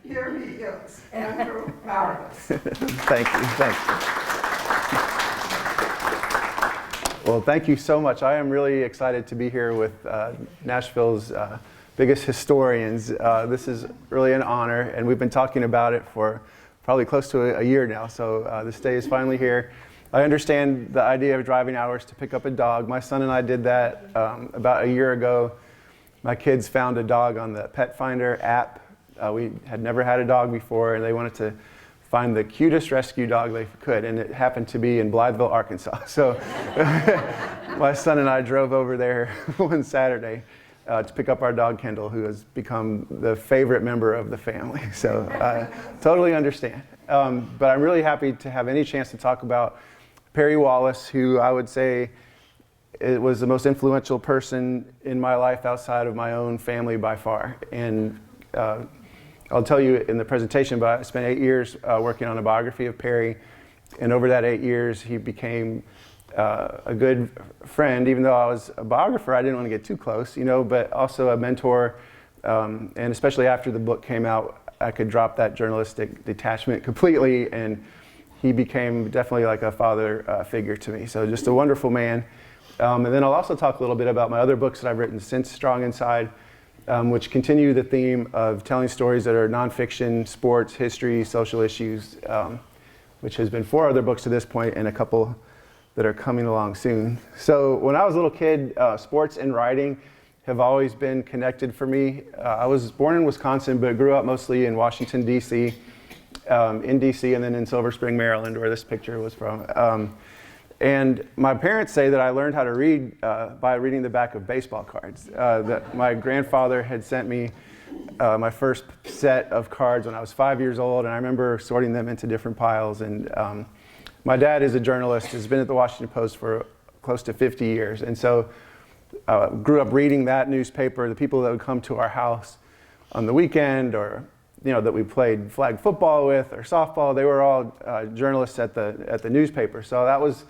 Here he is, Andrew Maraniss. Thank you. Well, thank you so much. I am really excited to be here with Nashville's biggest historians. This is really an honor, and we've been talking about it for probably close to a year now, so this day is finally here. I understand the idea of driving hours to pick up a dog. My son and I did that about a year ago. My kids found a dog on the Pet Finder app. We had never had a dog before, and they wanted to find the cutest rescue dog they could, and it happened to be in Blytheville, Arkansas. So my son and I drove over there one Saturday to pick up our dog, Kendall, who has become the favorite member of the family. So I totally understand. But I'm really happy to have any chance to talk about Perry Wallace, who I would say it was the most influential person in my life outside of my own family by far. And I'll tell you in the presentation, but I spent 8 years working on a biography of Perry. And over that 8 years, he became a good friend. Even though I was a biographer, I didn't want to get too close, but also a mentor. And especially after the book came out, I could drop that journalistic detachment completely, and he became definitely like a father figure to me. So just a wonderful man. And then I'll also talk a little bit about my other books that I've written since Strong Inside, which continue the theme of telling stories that are nonfiction, sports, history, social issues, which has been 4 other books to this point and a couple that are coming along soon. So when I was a little kid, sports and writing have always been connected for me. I was born in Wisconsin, but grew up mostly in Washington, D.C., and then in Silver Spring, Maryland, where this picture was from. And my parents say that I learned how to read by reading the back of baseball cards. That my grandfather had sent me my first set of cards when I was 5 years old, and I remember sorting them into different piles. And my dad is a journalist, has been at the Washington Post for close to 50 years. And so grew up reading that newspaper. The people that would come to our house on the weekend, or that we played flag football with or softball, they were all journalists at the newspaper. So that was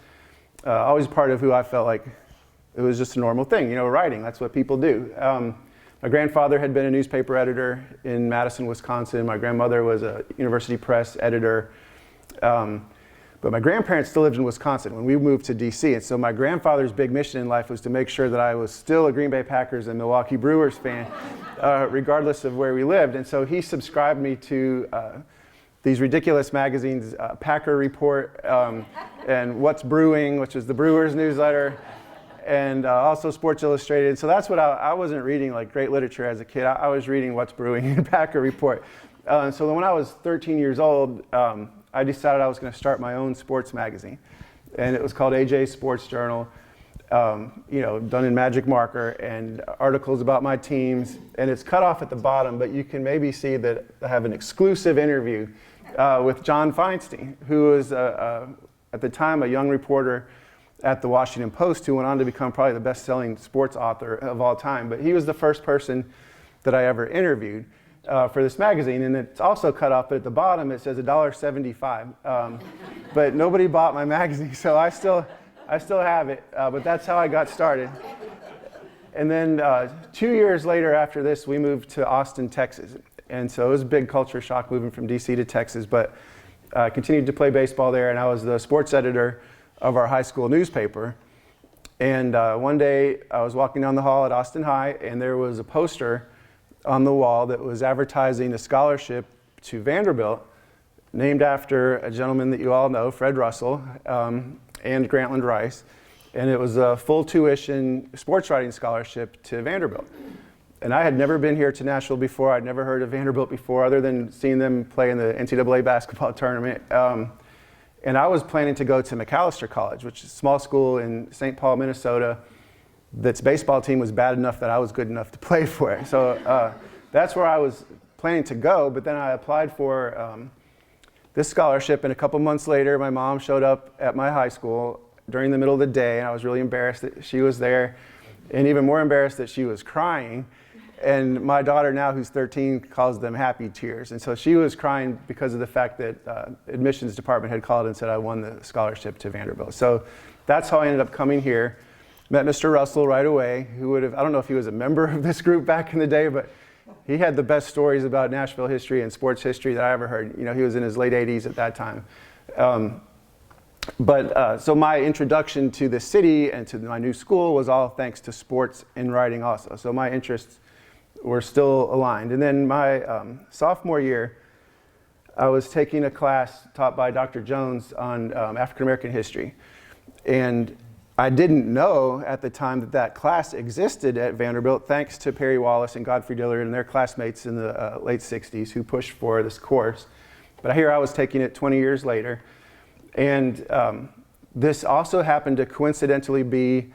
always part of who I felt like it was just a normal thing, writing. That's what people do. My grandfather had been a newspaper editor in Madison, Wisconsin. My grandmother was a University Press editor. But my grandparents still lived in Wisconsin when we moved to DC. And so my grandfather's big mission in life was to make sure that I was still a Green Bay Packers and Milwaukee Brewers fan, regardless of where we lived. And so he subscribed me to these ridiculous magazines, Packer Report, and What's Brewing, which is the Brewers newsletter, and also Sports Illustrated. So that's what I wasn't reading like great literature as a kid. I was reading What's Brewing and Packer Report. So when I was 13 years old, I decided I was going to start my own sports magazine, and it was called AJ Sports Journal, done in magic marker, and articles about my teams, and it's cut off at the bottom, but you can maybe see that I have an exclusive interview with John Feinstein, who was at the time a young reporter at the Washington Post, who went on to become probably the best-selling sports author of all time. But he was the first person that I ever interviewed for this magazine, and it's also cut off, but at the bottom it says $1.75. But nobody bought my magazine, so I still have it. But that's how I got started. And then 2 years later, after this, we moved to Austin, Texas, and so it was a big culture shock moving from DC to Texas. But I continued to play baseball there, and I was the sports editor of our high school newspaper. And one day I was walking down the hall at Austin High, and there was a poster on the wall that was advertising a scholarship to Vanderbilt named after a gentleman that you all know, Fred Russell, and Grantland Rice. And it was a full tuition sports writing scholarship to Vanderbilt. And I had never been here to Nashville before. I'd never heard of Vanderbilt before, other than seeing them play in the NCAA basketball tournament. And I was planning to go to McAllister College, which is a small school in St. Paul, Minnesota, that's baseball team was bad enough that I was good enough to play for it. So that's where I was planning to go, but then I applied for this scholarship, and a couple months later, my mom showed up at my high school during the middle of the day, and I was really embarrassed that she was there, and even more embarrassed that she was crying. And my daughter now, who's 13, calls them happy tears. And so she was crying because of the fact that admissions department had called and said I won the scholarship to Vanderbilt. So that's how I ended up coming here. Met Mr. Russell right away, who would have, I don't know if he was a member of this group back in the day, but he had the best stories about Nashville history and sports history that I ever heard. You know, he was in his late 80s at that time. So my introduction to the city and to my new school was all thanks to sports and writing also. So my interests were still aligned. And then my sophomore year, I was taking a class taught by Dr. Jones on African American history. And I didn't know at the time that that class existed at Vanderbilt, thanks to Perry Wallace and Godfrey Dillard and their classmates in the late 60s who pushed for this course. But here I was taking it 20 years later. And this also happened to coincidentally be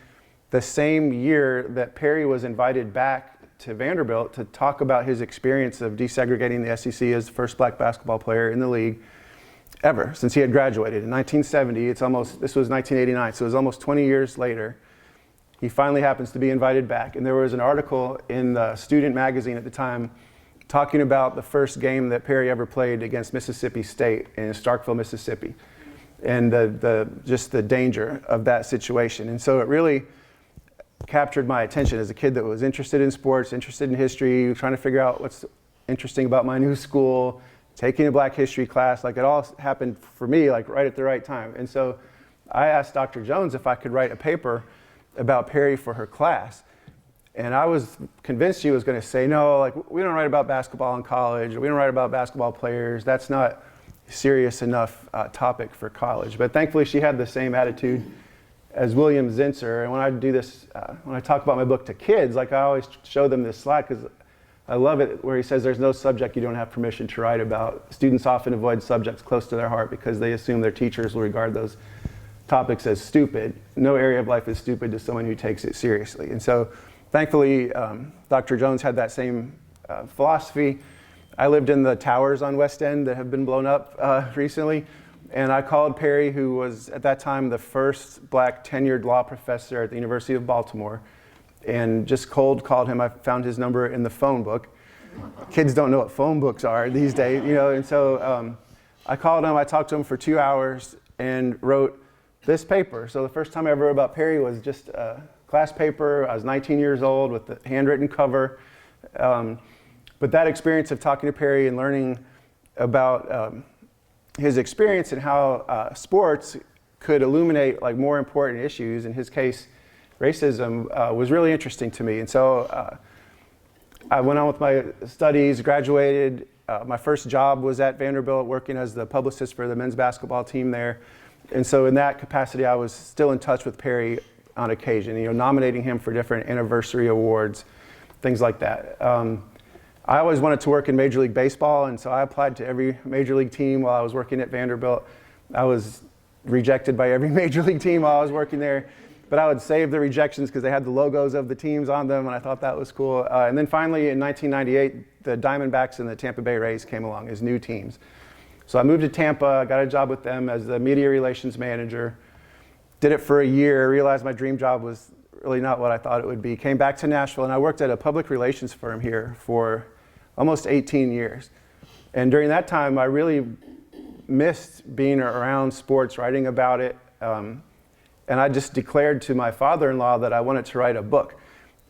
the same year that Perry was invited back to Vanderbilt to talk about his experience of desegregating the SEC as the first black basketball player in the league ever since he had graduated in 1970. This was 1989, so it was almost 20 years later. He finally happens to be invited back, and there was an article in the student magazine at the time talking about the first game that Perry ever played against Mississippi State in Starkville, Mississippi, and just the danger of that situation. And so it really captured my attention as a kid that was interested in sports, interested in history, trying to figure out what's interesting about my new school, taking a black history class. Like, it all happened for me like right at the right time. And so I asked Dr. Jones if I could write a paper about Perry for her class. And I was convinced she was going to say, no, like, we don't write about basketball in college, or we don't write about basketball players. That's not serious enough topic for college. But thankfully she had the same attitude as William Zinsser. And when I do this, when I talk about my book to kids, like, I always show them this slide because I love it, where he says there's no subject you don't have permission to write about. Students often avoid subjects close to their heart because they assume their teachers will regard those topics as stupid. No area of life is stupid to someone who takes it seriously. And so thankfully, Dr. Jones had that same philosophy. I lived in the towers on West End that have been blown up recently. And I called Perry, who was at that time the first black tenured law professor at the University of Baltimore, and just cold called him. I found his number in the phone book. Kids don't know what phone books are these days, you know. And so I called him, I talked to him for 2 hours and wrote this paper. So the first time I ever wrote about Perry was just a class paper. I was 19 years old with the handwritten cover. But that experience of talking to Perry and learning about his experience and how sports could illuminate like more important issues, in his case, racism, was really interesting to me. And so I went on with my studies, graduated. My first job was at Vanderbilt, working as the publicist for the men's basketball team there. And so in that capacity, I was still in touch with Perry on occasion, you know, nominating him for different anniversary awards, things like that. I always wanted to work in Major League Baseball, and so I applied to every Major League team while I was working at Vanderbilt. I was rejected by every Major League team while I was working there, but I would save the rejections because they had the logos of the teams on them, and I thought that was cool. And then finally, in 1998, the Diamondbacks and the Tampa Bay Rays came along as new teams. So I moved to Tampa, got a job with them as the media relations manager, did it for a year, realized my dream job was really not what I thought it would be. Came back to Nashville, and I worked at a public relations firm here for almost 18 years. And during that time, I really missed being around sports, writing about it. And I just declared to my father-in-law that I wanted to write a book.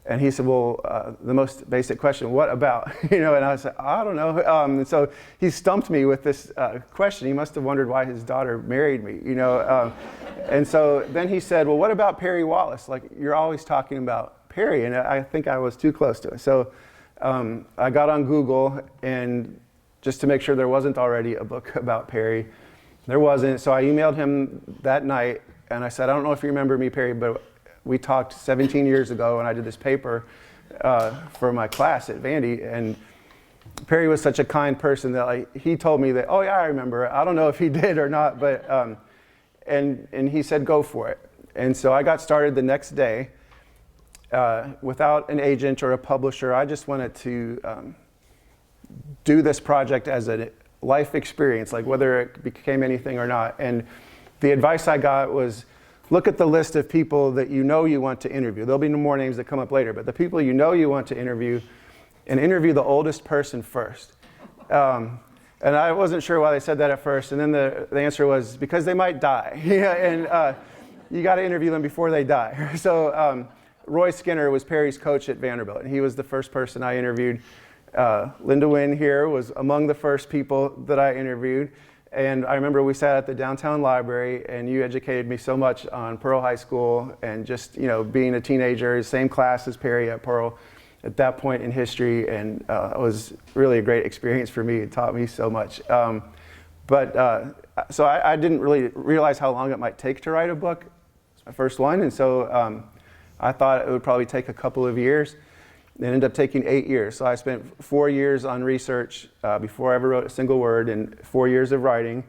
And he said, well, the most basic question, what about? You know, and I said, I don't know. And so he stumped me with this question. He must have wondered why his daughter married me, you know. And so then he said, well, what about Perry Wallace? Like, you're always talking about Perry. And I think I was too close to it. So I got on Google, and just to make sure there wasn't already a book about Perry. There wasn't. So I emailed him that night, and I said, I don't know if you remember me, Perry, but we talked 17 years ago, and I did this paper for my class at Vandy. And Perry was such a kind person that he told me that, oh yeah, I remember. I don't know if he did or not, but and he said, go for it. And so I got started the next day without an agent or a publisher. I just wanted to do this project as a life experience, like whether it became anything or not. And the advice I got was, look at the list of people that you know you want to interview. There'll be no more names that come up later, but the people you know you want to interview, and interview the oldest person first. And I wasn't sure why they said that at first, and then the answer was because they might die. And you got to interview them before they die. So Roy Skinner was Perry's coach at Vanderbilt, and he was the first person I interviewed. Linda Wynn here was among the first people that I interviewed. And I remember we sat at the downtown library, and you educated me so much on Pearl High School and just, being a teenager, same class as Perry at Pearl at that point in history. And it was really a great experience for me. It taught me so much. So I didn't really realize how long it might take to write a book. It's my first one. And so I thought it would probably take a couple of years. It ended up taking 8 years. So I spent 4 years on research before I ever wrote a single word, and 4 years of writing.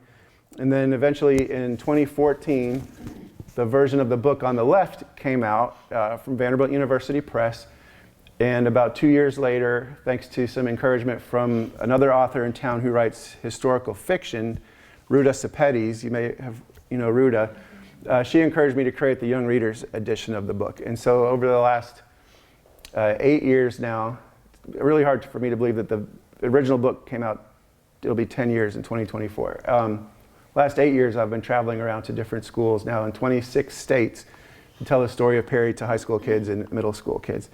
And then eventually in 2014, the version of the book on the left came out from Vanderbilt University Press. And about 2 years later, thanks to some encouragement from another author in town who writes historical fiction, Ruta Sepetys, you may have, Ruta, she encouraged me to create the Young Readers edition of the book. And so over the last 8 years now, it's really hard for me to believe that the original book came out, it'll be 10 years in 2024. Last 8 years I've been traveling around to different schools now in 26 states to tell the story of Perry to high school kids and middle school kids.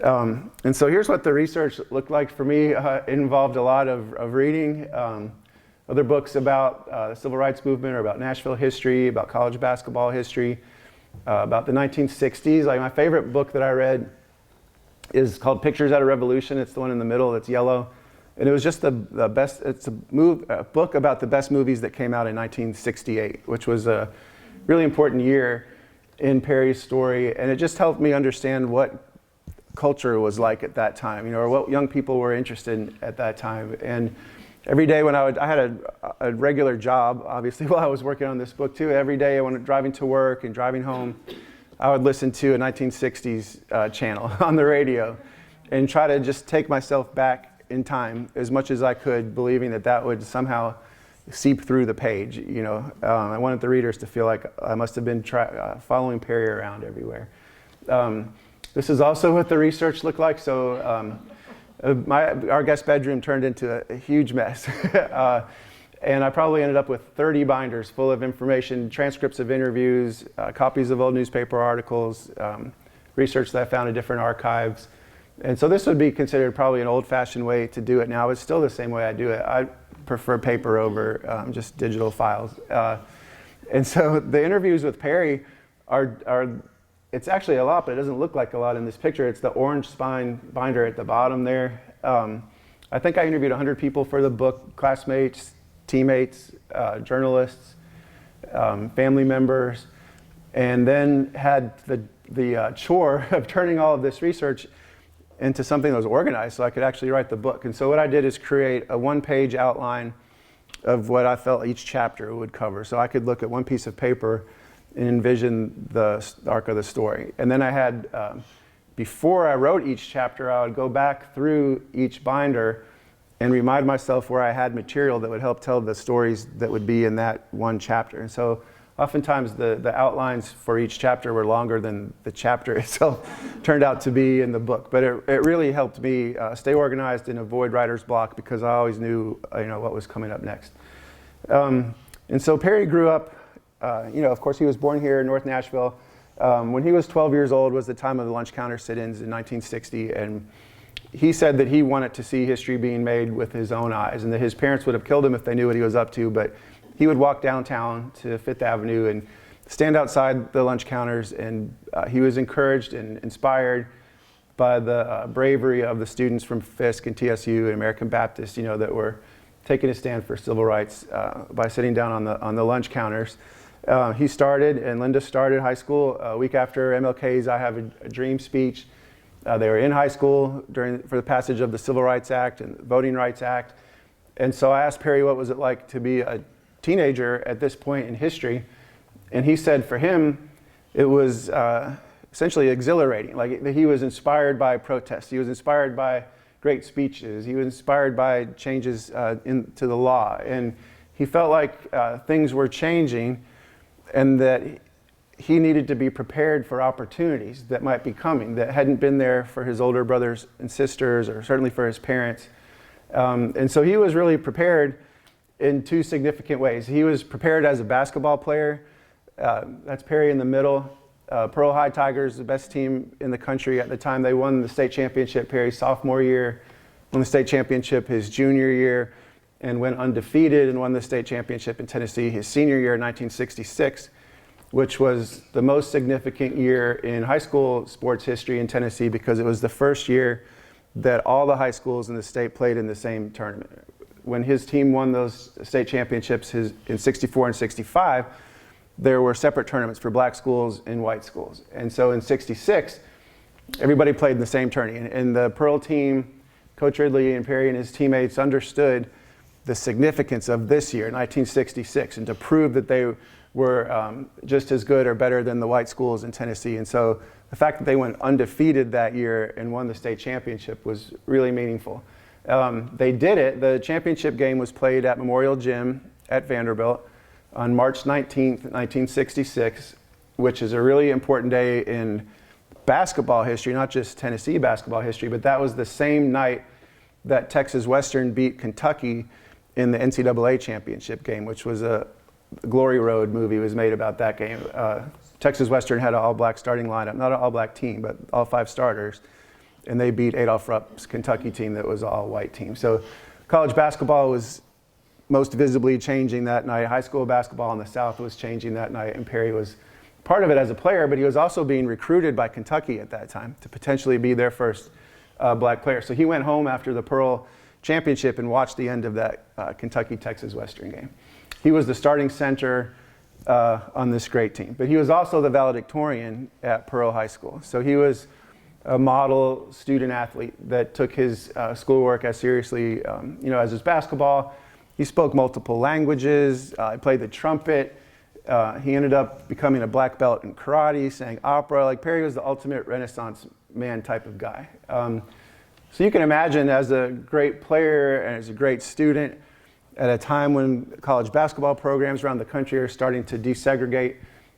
And so here's what the research looked like for me. It involved a lot of reading, other books about the civil rights movement or about Nashville history, about college basketball history, about the 1960s. Like my favorite book that I read is called Pictures at a Revolution. It's the one in the middle that's yellow. And it was just the best, it's a book about the best movies that came out in 1968, which was a really important year in Perry's story. And it just helped me understand what culture was like at that time, or what young people were interested in at that time. And every day when I had a regular job, obviously, while I was working on this book too. Every day when driving to work and driving home, I would listen to a 1960s channel on the radio and try to just take myself back in time as much as I could, believing that that would somehow seep through the page. I wanted the readers to feel like I must have been following Perry around everywhere. This is also what the research looked like. So our guest bedroom turned into a huge mess. And I probably ended up with 30 binders full of information, transcripts of interviews, copies of old newspaper articles, research that I found in different archives. And so this would be considered probably an old-fashioned way to do it now. It's still the same way I do it. I prefer paper over just digital files. And so the interviews with Perry are it's actually a lot, but it doesn't look like a lot in this picture. It's the orange spine binder at the bottom there. I think I interviewed 100 people for the book, classmates, teammates, journalists, family members, and then had the chore of turning all of this research into something that was organized so I could actually write the book. And so what I did is create a one-page outline of what I felt each chapter would cover. So I could look at one piece of paper and envision the arc of the story. And then I had, before I wrote each chapter, I would go back through each binder and remind myself where I had material that would help tell the stories that would be in that one chapter. And so oftentimes the outlines for each chapter were longer than the chapter itself turned out to be in the book. But it really helped me stay organized and avoid writer's block, because I always knew what was coming up next. And so Perry grew up, of course he was born here in North Nashville. When he was 12 years old was the time of the lunch counter sit-ins in 1960, and he said that he wanted to see history being made with his own eyes, and that his parents would have killed him if they knew what he was up to, but he would walk downtown to Fifth Avenue and stand outside the lunch counters, and he was encouraged and inspired by the bravery of the students from Fisk and TSU and American Baptist, that were taking a stand for civil rights by sitting down on the lunch counters. He started, and Linda started high school a week after MLK's I Have a Dream speech. They were in high school for the passage of the Civil Rights Act and Voting Rights Act. And so I asked Perry what was it like to be a teenager at this point in history. And he said for him, it was essentially exhilarating. Like he was inspired by protests. He was inspired by great speeches. He was inspired by changes to the law. And he felt like things were changing, and that he needed to be prepared for opportunities that might be coming that hadn't been there for his older brothers and sisters, or certainly for his parents. And so he was really prepared in two significant ways. He was prepared as a basketball player. That's Perry in the middle. Pearl High Tigers, the best team in the country at the time. They won the state championship Perry's sophomore year. won the state championship his junior year, and went undefeated and won the state championship in Tennessee his senior year in 1966, which was the most significant year in high school sports history in Tennessee because it was the first year that all the high schools in the state played in the same tournament. When his team won those state championships in 64 and 65, there were separate tournaments for black schools and white schools. And so in 66, everybody played in the same tourney. And the Pearl team, Coach Ridley and Perry and his teammates understood the significance of this year, 1966, and to prove that they were just as good or better than the white schools in Tennessee. And so the fact that they went undefeated that year and won the state championship was really meaningful. They did it. The championship game was played at Memorial Gym at Vanderbilt on March 19th, 1966, which is a really important day in basketball history, not just Tennessee basketball history, but that was the same night that Texas Western beat Kentucky in the NCAA championship game, which was a Glory Road movie was made about that game. Texas Western had an all-black starting lineup, not an all-black team, but all 5 starters, and they beat Adolph Rupp's Kentucky team that was an all-white team. So college basketball was most visibly changing that night. High school basketball in the South was changing that night, and Perry was part of it as a player, but he was also being recruited by Kentucky at that time to potentially be their first black player. So he went home after the Pearl championship and watched the end of that Kentucky-Texas Western game. He was the starting center on this great team, but he was also the valedictorian at Pearl High School. So he was a model student athlete that took his schoolwork as seriously as his basketball. He spoke multiple languages, he played the trumpet. He ended up becoming a black belt in karate, sang opera. Like Perry was the ultimate Renaissance man type of guy. So you can imagine, as a great player and as a great student, at a time when college basketball programs around the country are starting to desegregate,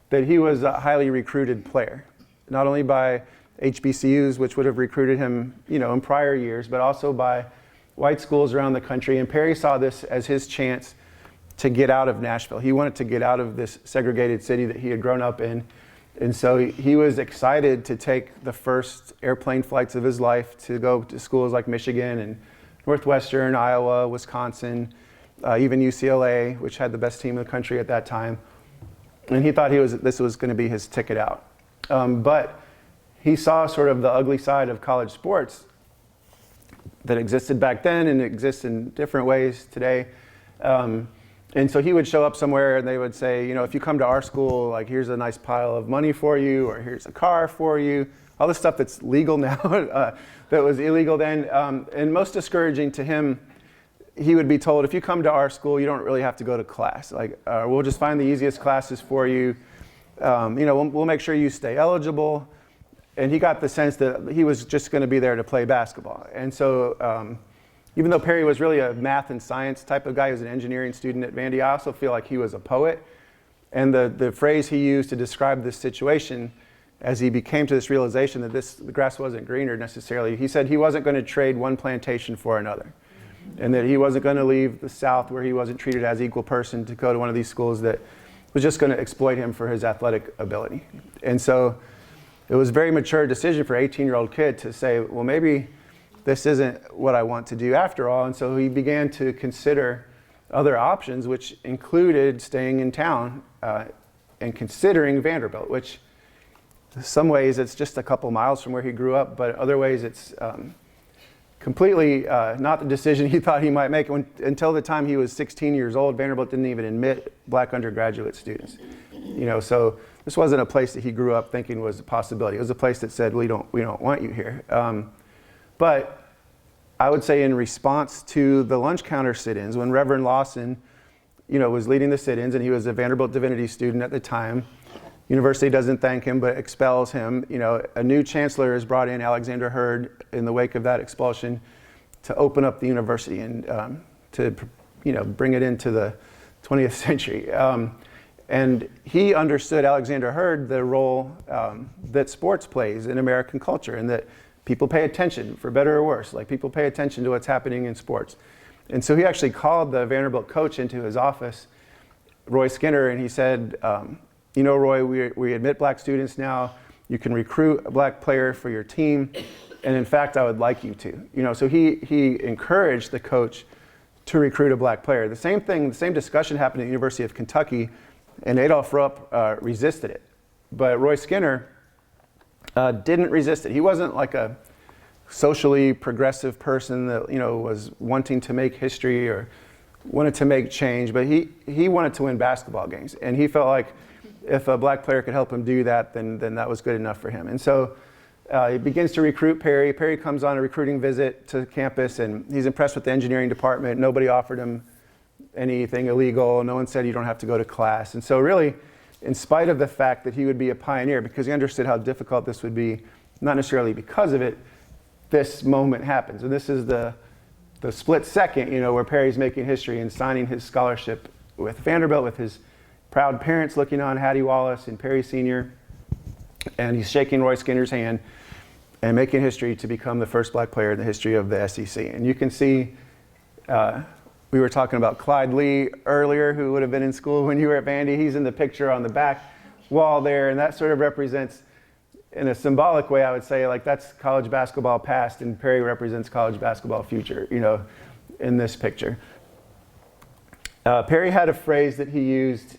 that he was a highly recruited player, not only by HBCUs, which would have recruited him, in prior years, but also by white schools around the country. And Perry saw this as his chance to get out of Nashville. He wanted to get out of this segregated city that he had grown up in. And so he was excited to take the first airplane flights of his life to go to schools like Michigan and Northwestern, Iowa, Wisconsin, even UCLA, which had the best team in the country at that time. And he thought this was going to be his ticket out. But he saw sort of the ugly side of college sports that existed back then and exists in different ways today. And so he would show up somewhere and they would say, if you come to our school, like here's a nice pile of money for you, or here's a car for you, all this stuff that's legal now that was illegal then. And most discouraging to him, he would be told, if you come to our school, you don't really have to go to class. Like, we'll just find the easiest classes for you. We'll make sure you stay eligible. And he got the sense that he was just going to be there to play basketball. And so even though Perry was really a math and science type of guy, he was an engineering student at Vandy, I also feel like he was a poet. And the phrase he used to describe this situation, as he became to this realization that the grass wasn't greener necessarily, he said he wasn't going to trade one plantation for another. And that he wasn't going to leave the South where he wasn't treated as equal person to go to one of these schools that was just going to exploit him for his athletic ability. And so it was a very mature decision for an 18-year-old kid to say, well, maybe this isn't what I want to do after all. And so he began to consider other options, which included staying in town and considering Vanderbilt, which in some ways it's just a couple miles from where he grew up, but other ways it's completely not the decision he thought he might make. Until the time he was 16 years old, Vanderbilt didn't even admit black undergraduate students. So this wasn't a place that he grew up thinking was a possibility. It was a place that said, we don't want you here. But I would say in response to the lunch counter sit-ins, when Reverend Lawson, was leading the sit-ins, and he was a Vanderbilt divinity student at the time, university doesn't thank him but expels him. A new chancellor is brought in, Alexander Hurd, in the wake of that expulsion, to open up the university and to bring it into the 20th century. And he understood, Alexander Hurd, the role that sports plays in American culture, and that people pay attention, for better or worse. Like, people pay attention to what's happening in sports. And so he actually called the Vanderbilt coach into his office, Roy Skinner, and he said, Roy, we admit black students now. You can recruit a black player for your team. And in fact, I would like you to. So he encouraged the coach to recruit a black player. The same discussion happened at the University of Kentucky, and Adolph Rupp resisted it. But Roy Skinner didn't resist it. He wasn't like a socially progressive person that was wanting to make history or wanted to make change, but he wanted to win basketball games, and he felt like if a black player could help him do that, then that was good enough for him. And so he begins to recruit Perry. Perry comes on a recruiting visit to campus, and he's impressed with the engineering department. Nobody offered him anything illegal. No one said you don't have to go to class. And so really, in spite of the fact that he would be a pioneer, because he understood how difficult this would be, not necessarily because of it, this moment happens. And this is the split second, where Perry's making history and signing his scholarship with Vanderbilt, with his proud parents looking on, Hattie Wallace and Perry Sr., and he's shaking Roy Skinner's hand and making history to become the first black player in the history of the SEC. And you can see, we were talking about Clyde Lee earlier, who would have been in school when you were at Vandy. He's in the picture on the back wall there, and that sort of represents, in a symbolic way, I would say, like that's college basketball past, and Perry represents college basketball future, in this picture. Perry had a phrase that he used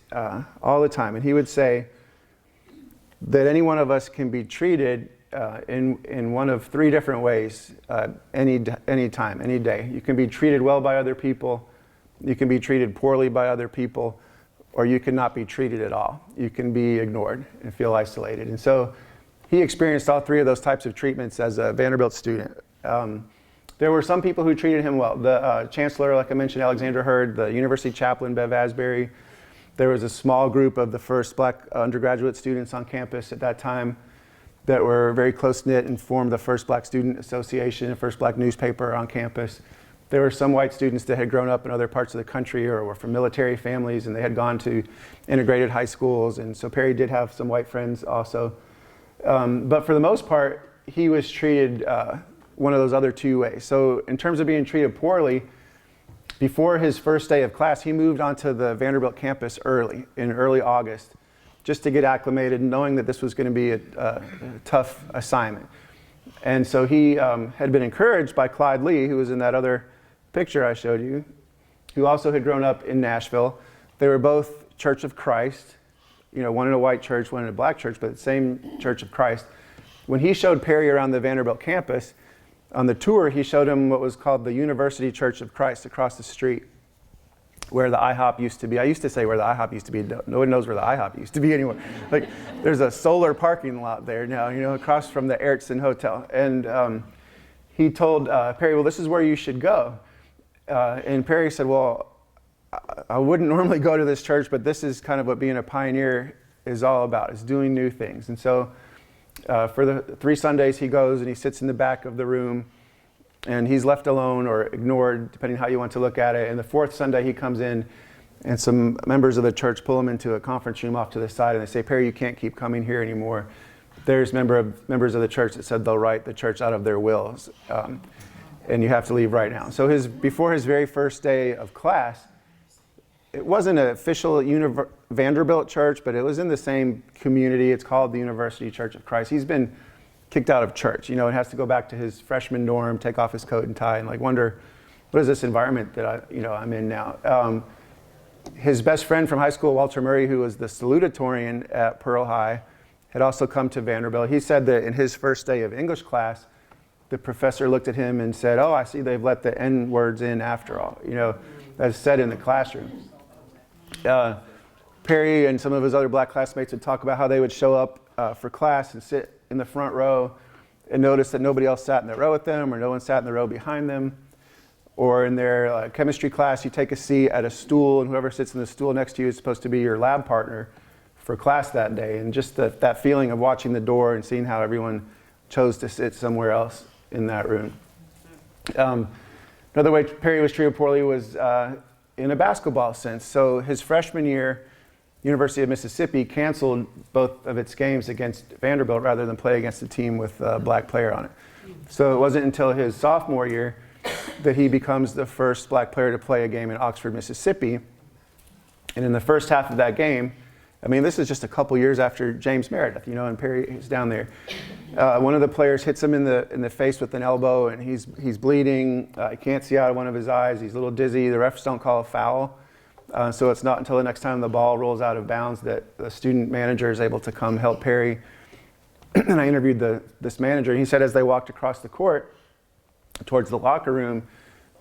all the time, and he would say that any one of us can be treated in one of three different ways any time, any day. You can be treated well by other people, you can be treated poorly by other people, or you cannot be treated at all. You can be ignored and feel isolated. And so he experienced all three of those types of treatments as a Vanderbilt student. There were some people who treated him well. The chancellor, like I mentioned, Alexander Hurd, the university chaplain, Bev Asbury. There was a small group of the first black undergraduate students on campus at that time that were very close-knit and formed the first black student association, the first black newspaper on campus. There were some white students that had grown up in other parts of the country or were from military families, and they had gone to integrated high schools. And so Perry did have some white friends also. But for the most part, he was treated one of those other two ways. So in terms of being treated poorly, before his first day of class, he moved onto the Vanderbilt campus in early August, just to get acclimated, knowing that this was going to be a tough assignment. And so he had been encouraged by Clyde Lee, who was in that other picture I showed you, who also had grown up in Nashville. They were both Church of Christ, one in a white church, one in a black church, but the same Church of Christ. When he showed Perry around the Vanderbilt campus, on the tour, he showed him what was called the University Church of Christ across the street, where the IHOP used to be. I used to say where the IHOP used to be. No one knows where the IHOP used to be anymore. Like, there's a solar parking lot there now, across from the Erickson Hotel. And he told Perry, well, this is where you should go. And Perry said, well, I wouldn't normally go to this church, but this is kind of what being a pioneer is all about, is doing new things. And so for the 3 Sundays, he goes and he sits in the back of the room, and he's left alone or ignored, depending how you want to look at it. And the 4th Sunday, he comes in, and some members of the church pull him into a conference room off to the side, and they say, Perry, you can't keep coming here anymore. There's members of the church that said they'll write the church out of their wills, and you have to leave right now. So before his very first day of class, it wasn't an official Vanderbilt church, but it was in the same community. It's called the University Church of Christ. He's been kicked out of church, and has to go back to his freshman dorm, take off his coat and tie, and wonder, what is this environment that I'm in now? His best friend from high school, Walter Murray, who was the salutatorian at Pearl High, had also come to Vanderbilt. He said that in his first day of English class, the professor looked at him and said, oh, I see they've let the N words in after all, that's said in the classroom. Perry and some of his other black classmates would talk about how they would show up for class and sit in the front row and notice that nobody else sat in the row with them, or no one sat in the row behind them. Or in their chemistry class, you take a seat at a stool, and whoever sits in the stool next to you is supposed to be your lab partner for class that day. And just that feeling of watching the door and seeing how everyone chose to sit somewhere else in that room. Another way Perry was treated poorly was in a basketball sense. So his freshman year, University of Mississippi canceled both of its games against Vanderbilt rather than play against a team with a black player on it. So it wasn't until his sophomore year that he becomes the first black player to play a game in Oxford, Mississippi. And in the first half of that game, I mean, this is just a couple years after James Meredith, and Perry is down there. One of the players hits him in the face with an elbow, and he's bleeding. He can't see out of one of his eyes. He's a little dizzy. The refs don't call a foul. So it's not until the next time the ball rolls out of bounds that the student manager is able to come help Perry. And I interviewed this manager. He said as they walked across the court towards the locker room,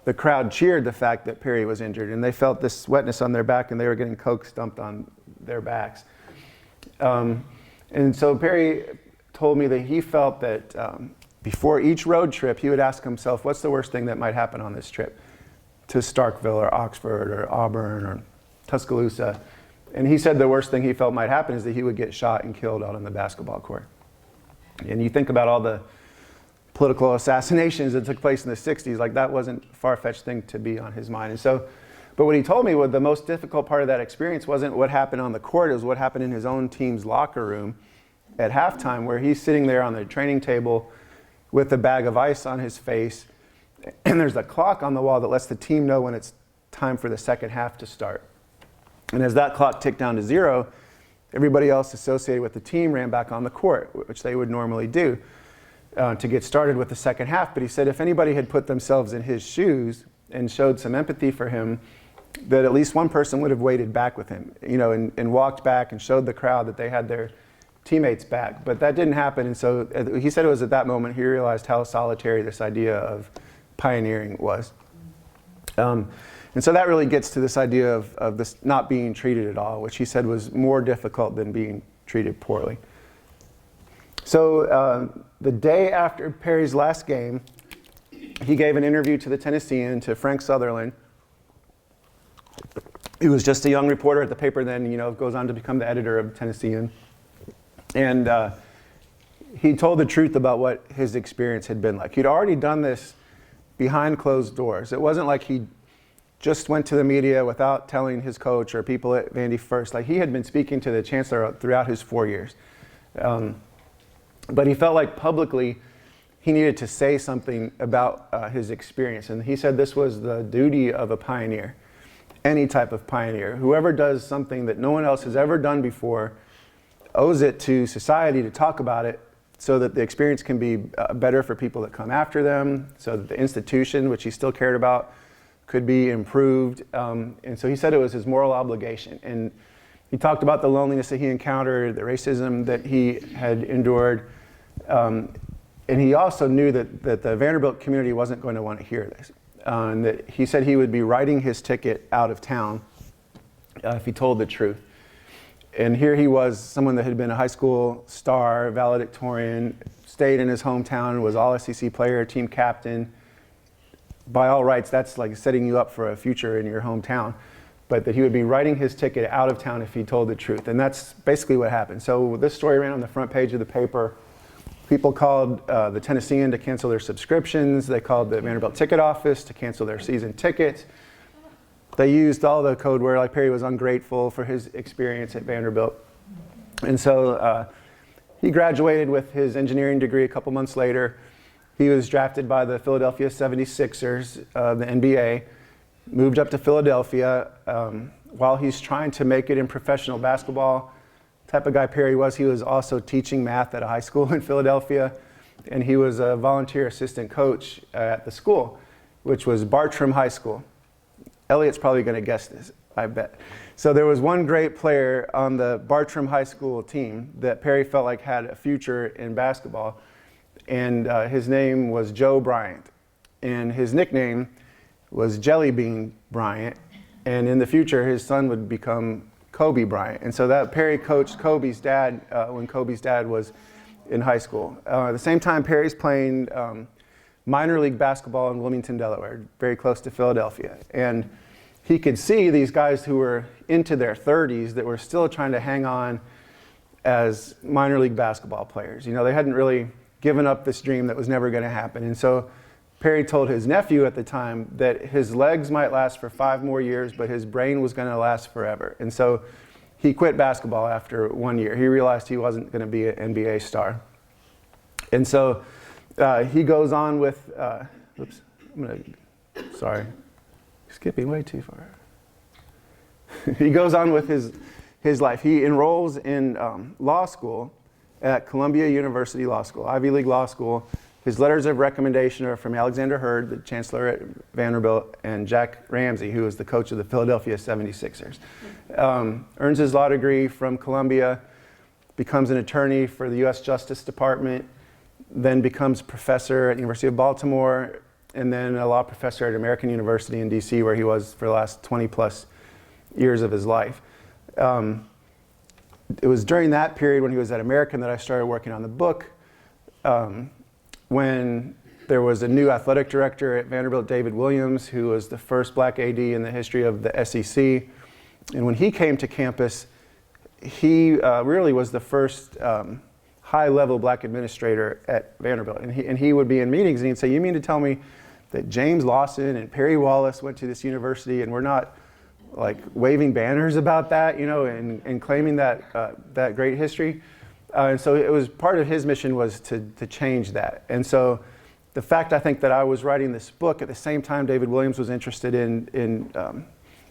the crowd cheered the fact that Perry was injured, and they felt this wetness on their back, and they were getting Coke dumped on their backs. And so Perry told me that he felt that before each road trip, he would ask himself, what's the worst thing that might happen on this trip to Starkville or Oxford or Auburn or Tuscaloosa? And he said the worst thing he felt might happen is that he would get shot and killed out on the basketball court. And you think about all the political assassinations that took place in the 60s, like that wasn't a far-fetched thing to be on his mind. And so, but what he told me was the most difficult part of that experience wasn't what happened on the court, it was what happened in his own team's locker room at halftime, where he's sitting there on the training table with a bag of ice on his face, and there's a clock on the wall that lets the team know when it's time for the second half to start. And as that clock ticked down to 0, everybody else associated with the team ran back on the court, which they would normally do to get started with the second half. But he said if anybody had put themselves in his shoes and showed some empathy for him, that at least one person would have waited back with him, and walked back and showed the crowd that they had their teammates back. But that didn't happen. And so he said it was at that moment he realized how solitary this idea of pioneering was. And so that really gets to this idea of this not being treated at all, which he said was more difficult than being treated poorly. So the day after Perry's last game, he gave an interview to the Tennessean, to Frank Sutherland. He was just a young reporter at the paper then, goes on to become the editor of Tennessean. And he told the truth about what his experience had been like. He'd already done this behind closed doors. It wasn't like he just went to the media without telling his coach or people at Vandy First. Like, he had been speaking to the chancellor throughout his 4 years. But he felt like publicly he needed to say something about his experience. And he said this was the duty of a pioneer, any type of pioneer. Whoever does something that no one else has ever done before owes it to society to talk about it so that the experience can be better for people that come after them, so that the institution, which he still cared about, could be improved. And so he said it was his moral obligation. And he talked about the loneliness that he encountered, the racism that he had endured. And he also knew that the Vanderbilt community wasn't going to want to hear this. And that he said he would be writing his ticket out of town if he told the truth. And here he was, someone that had been a high school star, valedictorian, stayed in his hometown, was all SEC player, team captain. By all rights, that's like setting you up for a future in your hometown. But that he would be writing his ticket out of town if he told the truth. And that's basically what happened. So this story ran on the front page of the paper. People called the Tennessean to cancel their subscriptions. They called the Vanderbilt ticket office to cancel their season tickets. They used all the code word, like Perry was ungrateful for his experience at Vanderbilt. And so he graduated with his engineering degree a couple months later. He was drafted by the Philadelphia 76ers, the NBA, moved up to Philadelphia. While he's trying to make it in professional basketball, type of guy Perry was, he was also teaching math at a high school in Philadelphia. And he was a volunteer assistant coach at the school, which was Bartram High School. Elliot's probably going to guess this, I bet. So there was one great player on the Bartram High School team that Perry felt like had a future in basketball. And his name was Joe Bryant. And his nickname was Jelly Bean Bryant. And in the future, his son would become Kobe Bryant. And so that Perry coached Kobe's dad when Kobe's dad was in high school. At the same time, Perry's playing minor league basketball in Wilmington, Delaware, very close to Philadelphia. And he could see these guys who were into their 30s that were still trying to hang on as minor league basketball players. They hadn't really given up this dream that was never going to happen. And so Perry told his nephew at the time that his legs might last for 5 more years, but his brain was going to last forever. And so he quit basketball after 1 year. He realized he wasn't going to be an NBA star. And so he goes on with, skipping way too far. He goes on with his life. He enrolls in law school at Columbia University Law School, Ivy League Law School. His letters of recommendation are from Alexander Hurd, the chancellor at Vanderbilt, and Jack Ramsey, who was the coach of the Philadelphia 76ers. Earns his law degree from Columbia, becomes an attorney for the U.S. Justice Department, then becomes professor at the University of Baltimore, and then a law professor at American University in D.C., where he was for the last 20 plus years of his life. It was during that period when he was at American that I started working on the book. When there was a new athletic director at Vanderbilt, David Williams, who was the first black AD in the history of the SEC. And when he came to campus, he really was the first high-level black administrator at Vanderbilt. And he would be in meetings and he'd say, "You mean to tell me that James Lawson and Perry Wallace went to this university and we're not like waving banners about that, you know, and claiming that great history?" And so it was part of his mission was to change that. And so the fact, I think, that I was writing this book at the same time David Williams was interested in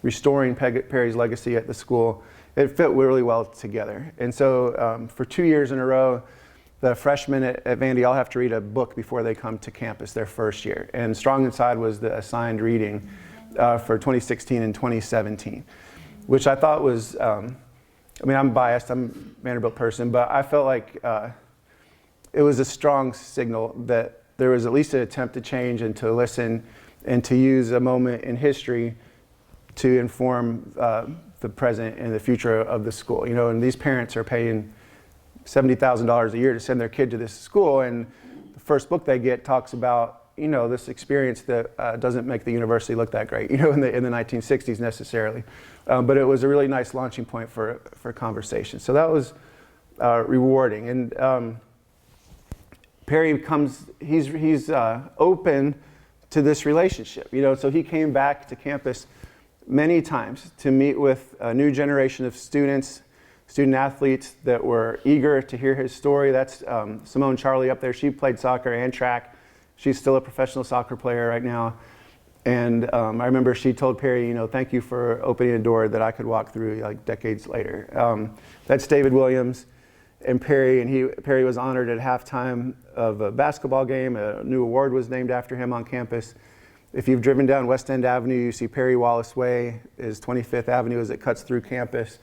restoring Perry's legacy at the school, it fit really well together. And so for 2 years in a row, the freshmen at Vandy all have to read a book before they come to campus their first year. And Strong Inside was the assigned reading for 2016 and 2017, which I thought was, I mean, I'm biased, I'm a Vanderbilt person, but I felt like it was a strong signal that there was at least an attempt to change and to listen and to use a moment in history to inform the present and the future of the school. You know, and these parents are paying $70,000 a year to send their kid to this school, and the first book they get talks about, you know, this experience that doesn't make the university look that great, you know, in the 1960s necessarily. But it was a really nice launching point for conversation. So that was rewarding. And Perry he's open to this relationship, you know, so he came back to campus many times to meet with a new generation of student athletes that were eager to hear his story. That's Simone Charlie up there. She played soccer and track. She's still a professional soccer player right now. And I remember she told Perry, you know, "Thank you for opening a door that I could walk through like decades later." That's David Williams and Perry, and Perry was honored at halftime of a basketball game. A new award was named after him on campus. If you've driven down West End Avenue, you see Perry Wallace Way is 25th Avenue as it cuts through campus.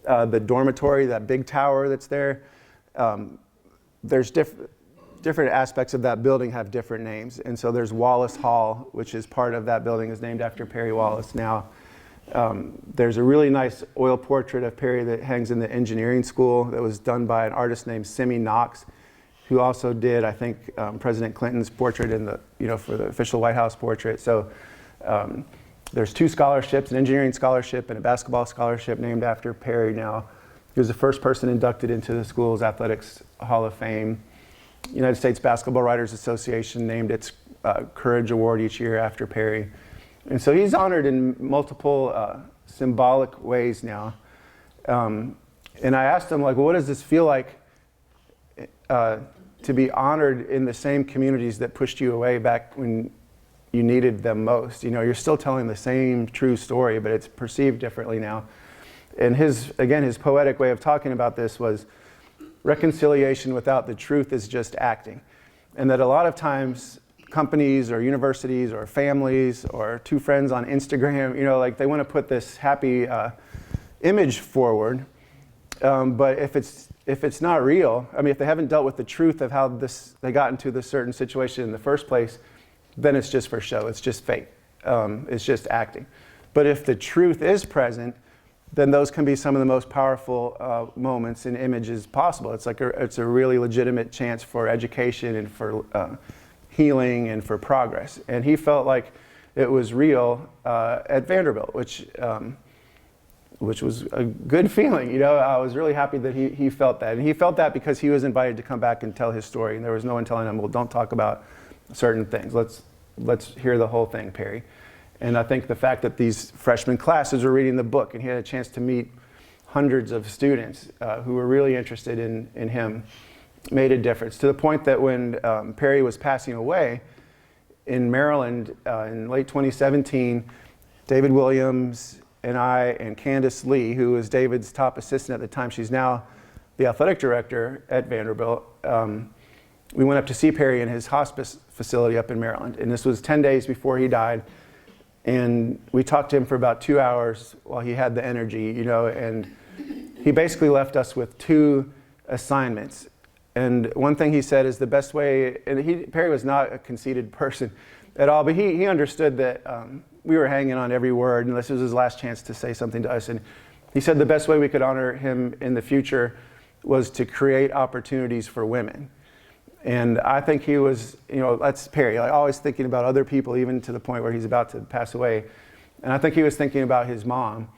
The dormitory, that big tower that's there, there's different aspects of that building have different names. And so there's Wallace Hall, which is part of that building, is named after Perry Wallace now. There's a really nice oil portrait of Perry that hangs in the engineering school that was done by an artist named Simi Knox, who also did, I think, President Clinton's portrait in the, you know, for the official White House portrait. So there's 2 scholarships, an engineering scholarship and a basketball scholarship named after Perry now. He was the first person inducted into the school's Athletics Hall of Fame. United States Basketball Writers Association named its Courage Award each year after Perry. And so he's honored in multiple symbolic ways now. And I asked him, like, well, what does this feel like to be honored in the same communities that pushed you away back when you needed them most? You know, you're still telling the same true story, but it's perceived differently now. And his poetic way of talking about this was reconciliation without the truth is just acting. And that a lot of times companies or universities or families or 2 friends on Instagram, you know, like they want to put this happy image forward. But if it's not real, I mean, if they haven't dealt with the truth of how they got into this certain situation in the first place, then it's just for show. It's just fake. It's just acting. But if the truth is present, then those can be some of the most powerful moments and images possible. It's like it's a really legitimate chance for education and for healing and for progress. And he felt like it was real at Vanderbilt, which was a good feeling. You know, I was really happy that he felt that. And he felt that because he was invited to come back and tell his story. And there was no one telling him, well, don't talk about certain things. Let's hear the whole thing, Perry. And I think the fact that these freshman classes were reading the book and he had a chance to meet hundreds of students who were really interested in him made a difference, to the point that when Perry was passing away in Maryland in late 2017, David Williams and I and Candace Lee, who was David's top assistant at the time, she's now the athletic director at Vanderbilt, we went up to see Perry in his hospice facility up in Maryland. And this was 10 days before he died. And we talked to him for about 2 hours while he had the energy, and he basically left us with 2 assignments. And one thing he said is the best way, and Perry was not a conceited person at all, but he understood that we were hanging on every word, and this was his last chance to say something to us. And he said the best way we could honor him in the future was to create opportunities for women. And I think he was, that's Perry, like always thinking about other people, even to the point where he's about to pass away. And I think he was thinking about his mom,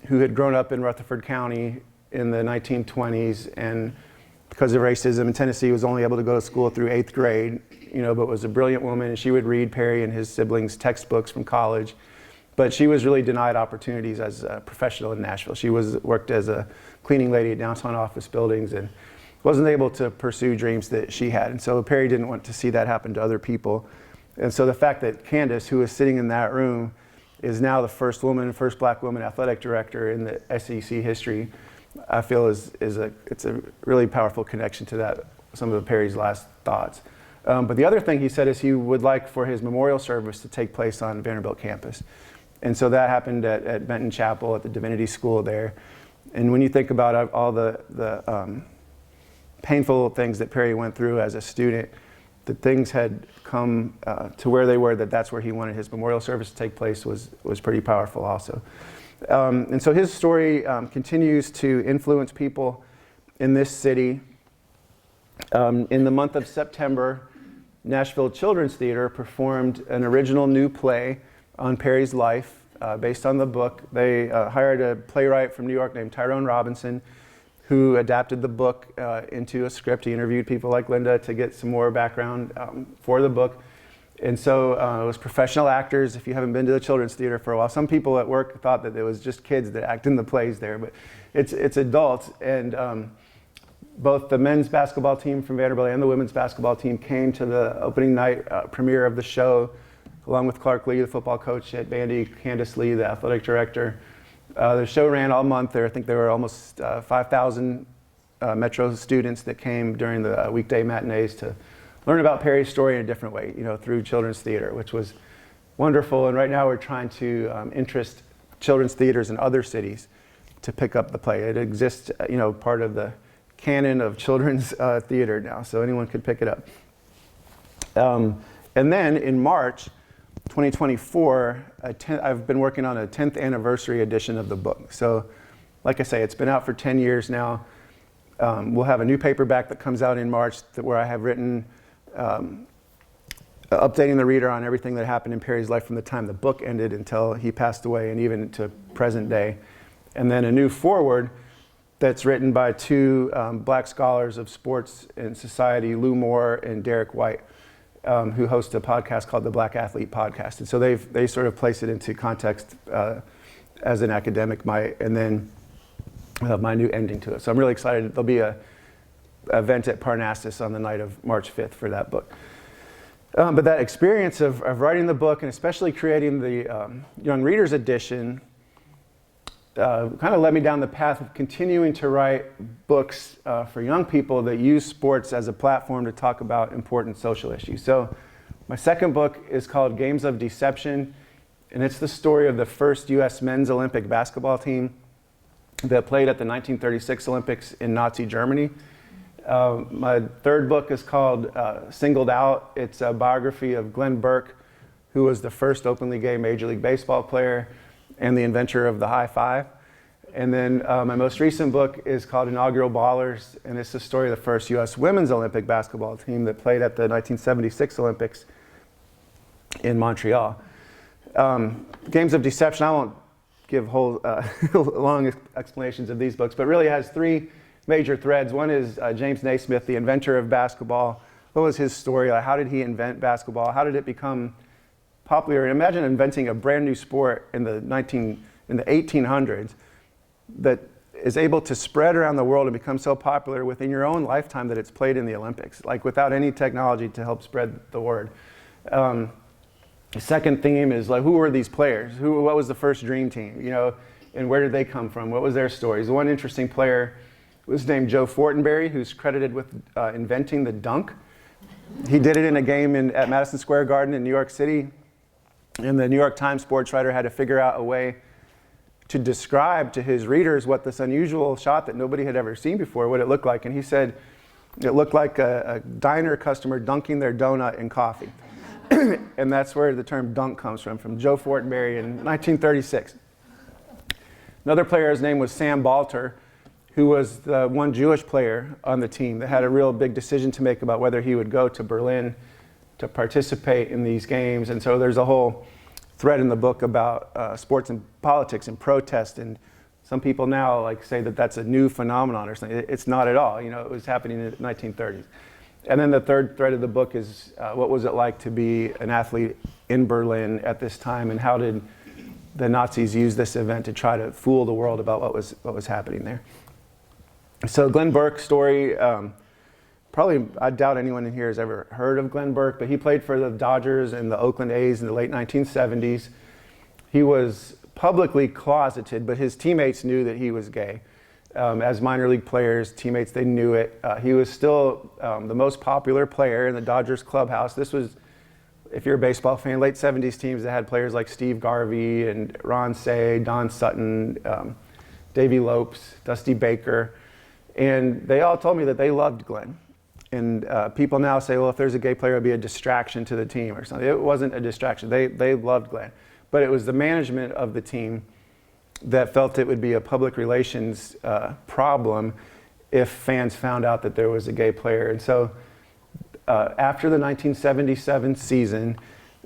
who had grown up in Rutherford County in the 1920s, and because of racism in Tennessee was only able to go to school through 8th grade, but was a brilliant woman, and she would read Perry and his siblings' textbooks from college. But she was really denied opportunities as a professional in Nashville. She worked as a cleaning lady at downtown office buildings and wasn't able to pursue dreams that she had. And so Perry didn't want to see that happen to other people. And so the fact that Candace, who was sitting in that room, is now the first black woman athletic director in the SEC history, I feel it's a really powerful connection to some of Perry's last thoughts. But the other thing he said is he would like for his memorial service to take place on Vanderbilt campus. And so that happened at Benton Chapel at the Divinity School there. And when you think about all the painful things that Perry went through as a student, that things had come to where they were, that's where he wanted his memorial service to take place was pretty powerful also. And so his story continues to influence people in this city. In the month of September, Nashville Children's Theater performed an original new play on Perry's life based on the book. They hired a playwright from New York named Tyrone Robinson, who adapted the book into a script. He interviewed people like Linda to get some more background for the book. And so it was professional actors. If you haven't been to the Children's Theater for a while, some people at work thought that it was just kids that act in the plays there, but it's adults. And both the men's basketball team from Vanderbilt and the women's basketball team came to the opening night premiere of the show, along with Clark Lee, the football coach at Vandy, Candace Lee, the athletic director. The show ran all month there. I think there were almost 5,000 Metro students that came during the weekday matinees to learn about Perry's story in a different way, through children's theater, which was wonderful. And right now we're trying to interest children's theaters in other cities to pick up the play. It exists, part of the canon of children's theater now, so anyone could pick it up. And then in March 2024, I've been working on a 10th anniversary edition of the book. So, like I say, it's been out for 10 years now. We'll have a new paperback that comes out in March where I have written, updating the reader on everything that happened in Perry's life from the time the book ended until he passed away and even to present day. And then a new foreword that's written by 2 black scholars of sports and society, Lou Moore and Derek White, who host a podcast called the Black Athlete Podcast. And so they sort of place it into context as an academic might, and then my new ending to it. So I'm really excited. There'll be an event at Parnassus on the night of March 5th for that book. But that experience of writing the book, and especially creating the Young Readers Edition, kind of led me down the path of continuing to write books for young people that use sports as a platform to talk about important social issues. So my second book is called Games of Deception, and it's the story of the first U.S. men's Olympic basketball team that played at the 1936 Olympics in Nazi Germany. My third book is called Singled Out. It's a biography of Glenn Burke, who was the first openly gay Major League Baseball player and the inventor of the high five. And then my most recent book is called Inaugural Ballers, and it's the story of the first U.S. women's Olympic basketball team that played at the 1976 Olympics in Montreal. Games of Deception, I won't give whole long explanations of these books, but really has 3 major threads. One is James Naismith, the inventor of basketball. What was his story? How did he invent basketball? How did it become popular? And imagine inventing a brand new sport in the 1800s that is able to spread around the world and become so popular within your own lifetime that it's played in the Olympics, like without any technology to help spread the word. The second theme is like, who were these players? What was the first dream team? You know, and where did they come from? What was their stories? One interesting player was named Joe Fortenberry, who's credited with inventing the dunk. He did it in a game at Madison Square Garden in New York City. And the New York Times sports writer had to figure out a way to describe to his readers what this unusual shot that nobody had ever seen before, what it looked like. And he said it looked like a diner customer dunking their donut in coffee. And that's where the term dunk comes from Joe Fortenberry in 1936. Another player, his name was Sam Balter, who was the one Jewish player on the team that had a real big decision to make about whether he would go to Berlin to participate in these games. And so there's a whole thread in the book about sports and politics and protest. And some people now like say that that's a new phenomenon or something. It's not at all. You know, it was happening in the 1930s. And then the third thread of the book is what was it like to be an athlete in Berlin at this time, and how did the Nazis use this event to try to fool the world about what was happening there. So Glenn Burke's story, probably I doubt anyone in here has ever heard of Glenn Burke, but he played for the Dodgers and the Oakland A's in the late 1970s. He was publicly closeted, but his teammates knew that he was gay. As minor league players, teammates, they knew it. He was still the most popular player in the Dodgers clubhouse. This was, if you're a baseball fan, late 70s teams that had players like Steve Garvey and Ron Cey, Don Sutton, Davey Lopes, Dusty Baker. And they all told me that they loved Glenn. And people now say, well, if there's a gay player, it would be a distraction to the team or something. It wasn't a distraction. They loved Glenn. But it was the management of the team that felt it would be a public relations problem if fans found out that there was a gay player. And so after the 1977 season,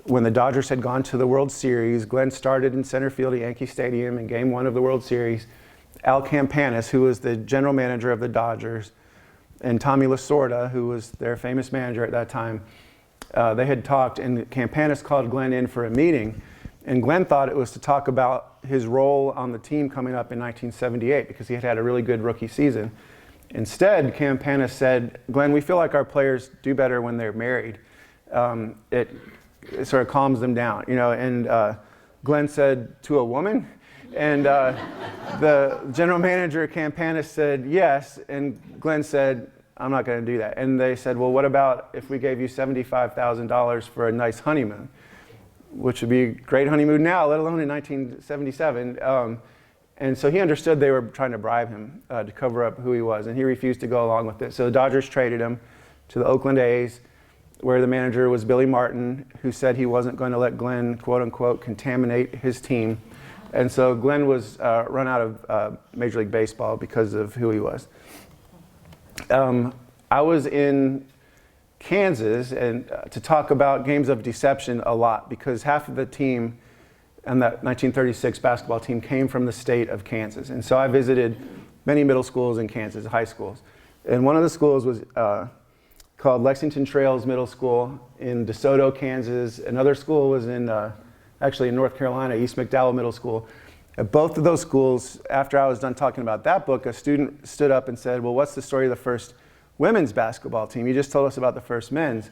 when the Dodgers had gone to the World Series, Glenn started in center field at Yankee Stadium in Game 1 of the World Series. Al Campanis, who was the general manager of the Dodgers, and Tommy Lasorda, who was their famous manager at that time, they had talked, and Campanis called Glenn in for a meeting. And Glenn thought it was to talk about his role on the team coming up in 1978 because he had had a really good rookie season. Instead, Campanis said, Glenn, we feel like our players do better when they're married. It sort of calms them down, you know. And Glenn said, to a woman? And the general manager, Campanis, said yes. And Glenn said, I'm not going to do that. And they said, well, what about if we gave you $75,000 for a nice honeymoon? Which would be a great honeymoon now, let alone in 1977. And so he understood they were trying to bribe him to cover up who he was, and he refused to go along with it. So the Dodgers traded him to the Oakland A's, where the manager was Billy Martin, who said he wasn't going to let Glenn, quote unquote, contaminate his team. And so Glenn was run out of Major League Baseball because of who he was. I was in Kansas and to talk about games of deception a lot, because half of the team and that 1936 basketball team came from the state of Kansas. And so I visited many middle schools in Kansas, high schools. And one of the schools was called Lexington Trails Middle School in DeSoto, Kansas. Another school was actually in North Carolina, East McDowell Middle School. At both of those schools, after I was done talking about that book, a student stood up and said, well, what's the story of the first women's basketball team? You just told us about the first men's.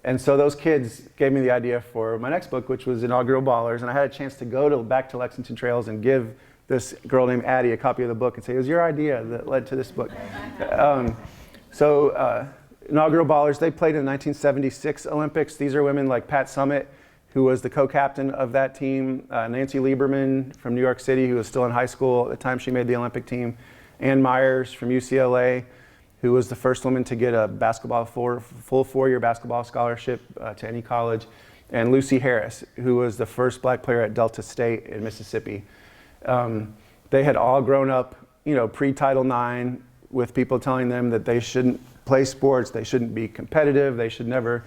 And so those kids gave me the idea for my next book, which was Inaugural Ballers. And I had a chance to go back to Lexington Trails and give this girl named Addie a copy of the book and say, it was your idea that led to this book. Inaugural Ballers, they played in the 1976 Olympics. These are women like Pat Summitt, who was the co-captain of that team, Nancy Lieberman from New York City, who was still in high school at the time she made the Olympic team, Ann Myers from UCLA, who was the first woman to get a full four-year basketball scholarship to any college, and Lucy Harris, who was the first black player at Delta State in Mississippi. They had all grown up, pre-Title IX, with people telling them that they shouldn't play sports, they shouldn't be competitive, they should never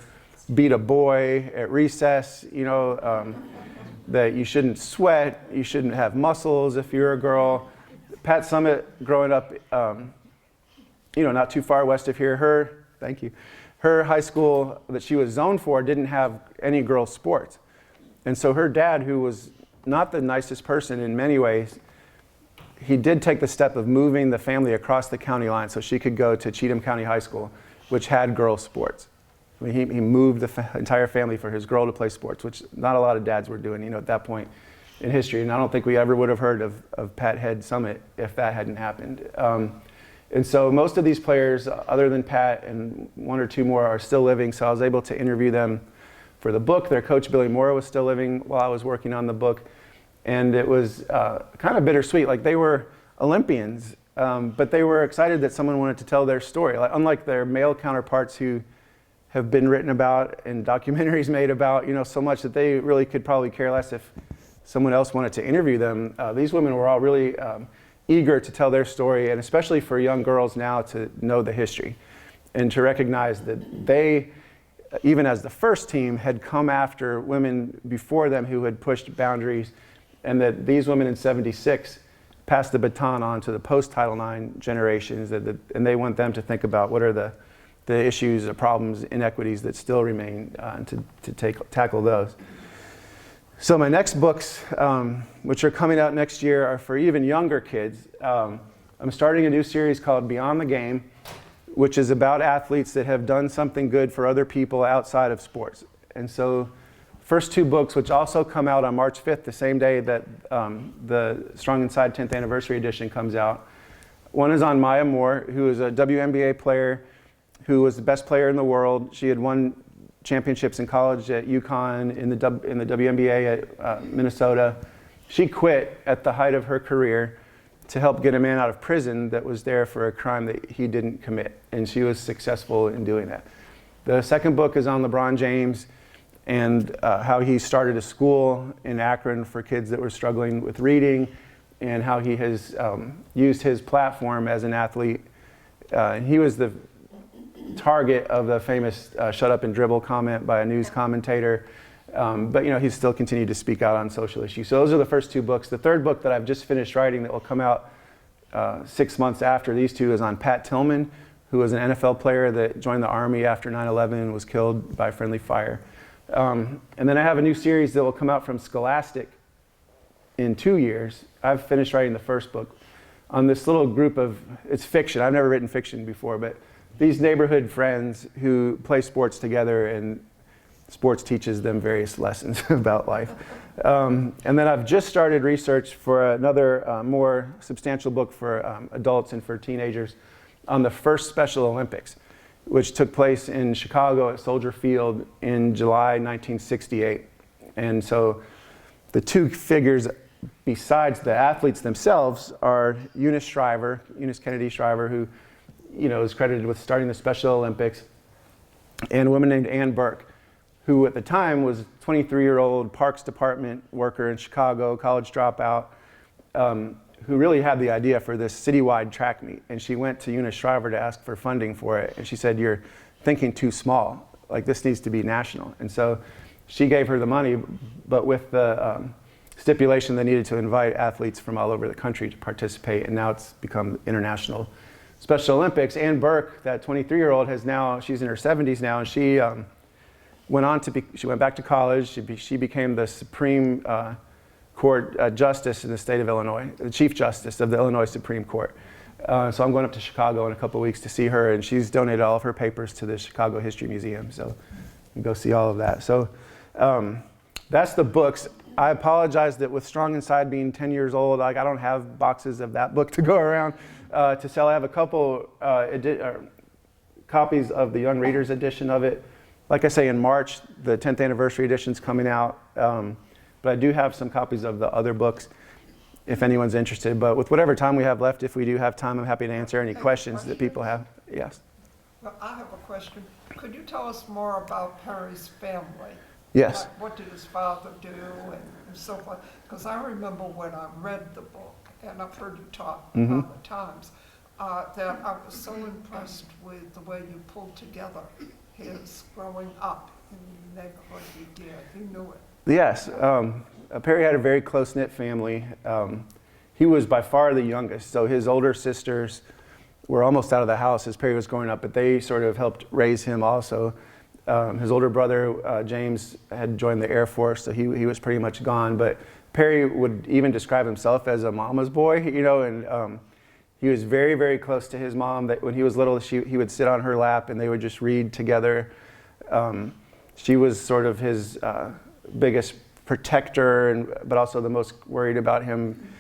beat a boy at recess, that you shouldn't sweat, you shouldn't have muscles if you're a girl. Pat Summitt, growing up, not too far west of here, her high school that she was zoned for didn't have any girls' sports. And so her dad, who was not the nicest person in many ways, he did take the step of moving the family across the county line so she could go to Cheatham County High School, which had girls' sports. I mean, he moved the entire family for his girl to play sports, which not a lot of dads were doing, at that point in history. And I don't think we ever would have heard of Pat Head Summit if that hadn't happened. And so most of these players, other than Pat and one or two more, are still living. So I was able to interview them for the book. Their coach, Billy Moore, was still living while I was working on the book. And it was kind of bittersweet. Like, they were Olympians, but they were excited that someone wanted to tell their story. Like, unlike their male counterparts who have been written about and documentaries made about, so much that they really could probably care less if someone else wanted to interview them. These women were all really eager to tell their story, and especially for young girls now to know the history and to recognize that they, even as the first team, had come after women before them who had pushed boundaries, and that these women in '76 passed the baton on to the post-Title IX generations, and they want them to think about what are the issues, the problems, inequities that still remain, and to tackle those. So my next books, which are coming out next year, are for even younger kids. I'm starting a new series called Beyond the Game, which is about athletes that have done something good for other people outside of sports. And so first two books, which also come out on March 5th, the same day that the Strong Inside 10th Anniversary Edition comes out. One is on Maya Moore, who is a WNBA player who was the best player in the world. She had won championships in college at UConn, in the WNBA at Minnesota. She quit at the height of her career to help get a man out of prison that was there for a crime that he didn't commit, and she was successful in doing that. The second book is on LeBron James and how he started a school in Akron for kids that were struggling with reading, and how he has used his platform as an athlete. He was the target of the famous shut up and dribble comment by a news commentator. But he's still continued to speak out on social issues. So those are the first two books. The third book that I've just finished writing that will come out 6 months after these two is on Pat Tillman, who was an NFL player that joined the Army after 9/11 and was killed by friendly fire. And then I have a new series that will come out from Scholastic in 2 years. I've finished writing the first book on this little group of, it's fiction. I've never written fiction before, but these neighborhood friends who play sports together, and sports teaches them various lessons about life. And then I've just started research for another more substantial book for adults and for teenagers on the first Special Olympics, which took place in Chicago at Soldier Field in July 1968. And so the two figures besides the athletes themselves are Eunice Kennedy Shriver, who is credited with starting the Special Olympics, and a woman named Ann Burke, who at the time was a 23-year-old Parks Department worker in Chicago, college dropout, who really had the idea for this citywide track meet. And she went to Eunice Shriver to ask for funding for it. And she said, "You're thinking too small. Like, this needs to be national." And so she gave her the money, but with the stipulation they needed to invite athletes from all over the country to participate. And now it's become international Special Olympics. Ann Burke, that 23-year-old, she's in her 70s now, and she she went back to college. She became the Supreme Court Justice in the state of Illinois, the Chief Justice of the Illinois Supreme Court. So I'm going up to Chicago in a couple weeks to see her, and she's donated all of her papers to the Chicago History Museum, so you can go see all of that. So that's the books. I apologize that with Strong Inside being 10 years old, I don't have boxes of that book to go around to sell. I have a couple copies of the Young Readers edition of it. Like I say, in March, the 10th anniversary edition's coming out. But I do have some copies of the other books if anyone's interested. But with whatever time we have left, if we do have time, I'm happy to answer any questions that people have. Yes? Well, I have a question. Could you tell us more about Perry's family? Yes. Like, what did his father do and so forth? Because I remember when I read the book, and I've heard you talk other times, that I was so impressed with the way you pulled together his growing up in the neighborhood he did. He knew it. Yes. Perry had a very close-knit family. He was by far the youngest, so his older sisters were almost out of the house as Perry was growing up, but they sort of helped raise him also. His older brother, James, had joined the Air Force, so he was pretty much gone. But Perry would even describe himself as a mama's boy, and he was very, very close to his mom. That when he was little, he would sit on her lap, and they would just read together. She was sort of his biggest protector, but also the most worried about him.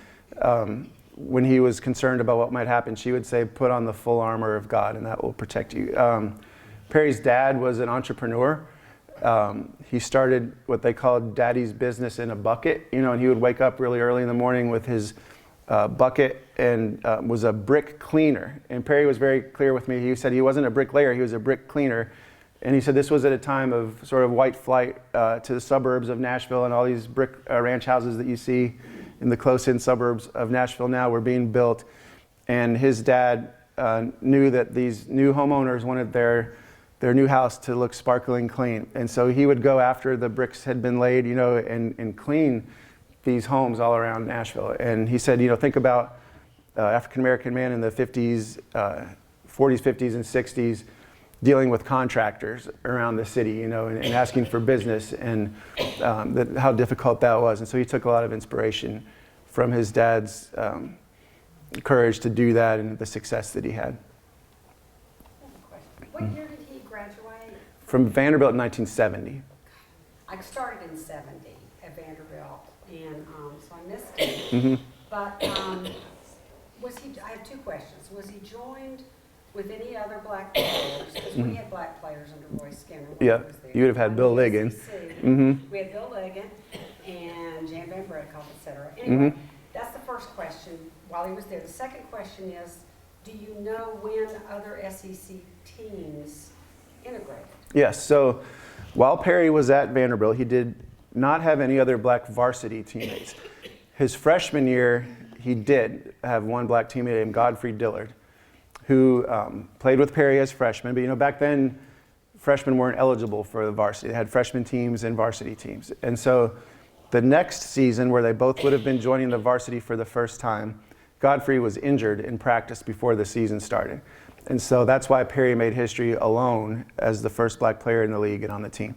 When he was concerned about what might happen, she would say, put on the full armor of God and that will protect you. Perry's dad was an entrepreneur. He started what they called daddy's business in a bucket, and he would wake up really early in the morning with his bucket and was a brick cleaner. And Perry was very clear with me. He said he wasn't a bricklayer, he was a brick cleaner. And he said this was at a time of sort of white flight to the suburbs of Nashville, and all these brick ranch houses that you see in the close-in suburbs of Nashville now were being built. And his dad knew that these new homeowners wanted their new house to look sparkling clean. And so he would go after the bricks had been laid, and clean these homes all around Nashville. And he said, think about African-American man in the 50s, 40s, 50s, and 60s, dealing with contractors around the city, and asking for business, and how difficult that was. And so he took a lot of inspiration from his dad's courage to do that and the success that he had. What year did he graduate? From Vanderbilt in 1970. I started in 70 at Vanderbilt, and so I missed it. Mm-hmm. But I have two questions. Was he joined with any other black players? Because we had black players under Roy Skinner. Yeah, you would have had Bill Ligon. Mm-hmm. We had Bill Ligon and Jan Van Bredekop, et cetera. Anyway, that's the first question while he was there. The second question is, do you know when other SEC teams integrated? Yes, so while Perry was at Vanderbilt, he did not have any other black varsity teammates. His freshman year, he did have one black teammate named Godfrey Dillard, who played with Perry as freshman. But back then, freshmen weren't eligible for the varsity. They had freshman teams and varsity teams. And so the next season, where they both would have been joining the varsity for the first time, Godfrey was injured in practice before the season started. And so that's why Perry made history alone as the first black player in the league and on the team.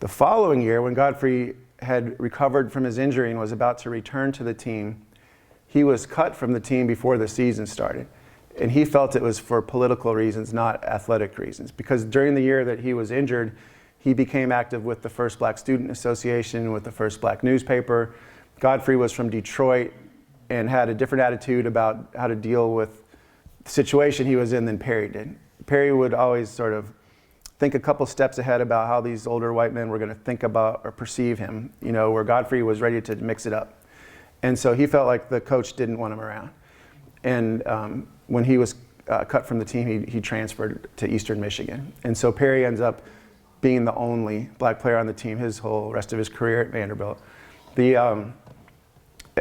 The following year, when Godfrey had recovered from his injury and was about to return to the team, he was cut from the team before the season started. And he felt it was for political reasons, not athletic reasons. Because during the year that he was injured, he became active with the First Black Student Association, with the First Black newspaper. Godfrey was from Detroit and had a different attitude about how to deal with the situation he was in than Perry did. Perry would always sort of think a couple steps ahead about how these older white men were going to think about or perceive him, where Godfrey was ready to mix it up. And so he felt like the coach didn't want him around. And when he was cut from the team, he transferred to Eastern Michigan. And so Perry ends up being the only black player on the team his whole rest of his career at Vanderbilt.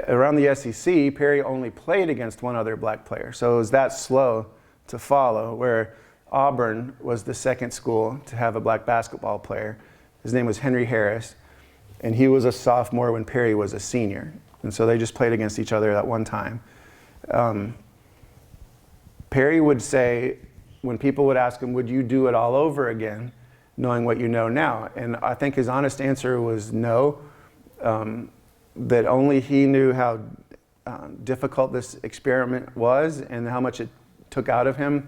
Around the SEC, Perry only played against one other black player. So it was that slow to follow, where Auburn was the second school to have a black basketball player. His name was Henry Harris, and he was a sophomore when Perry was a senior. And so they just played against each other at one time. Perry would say, when people would ask him, would you do it all over again, knowing what you know now? And I think his honest answer was no, that only he knew how difficult this experiment was and how much it took out of him.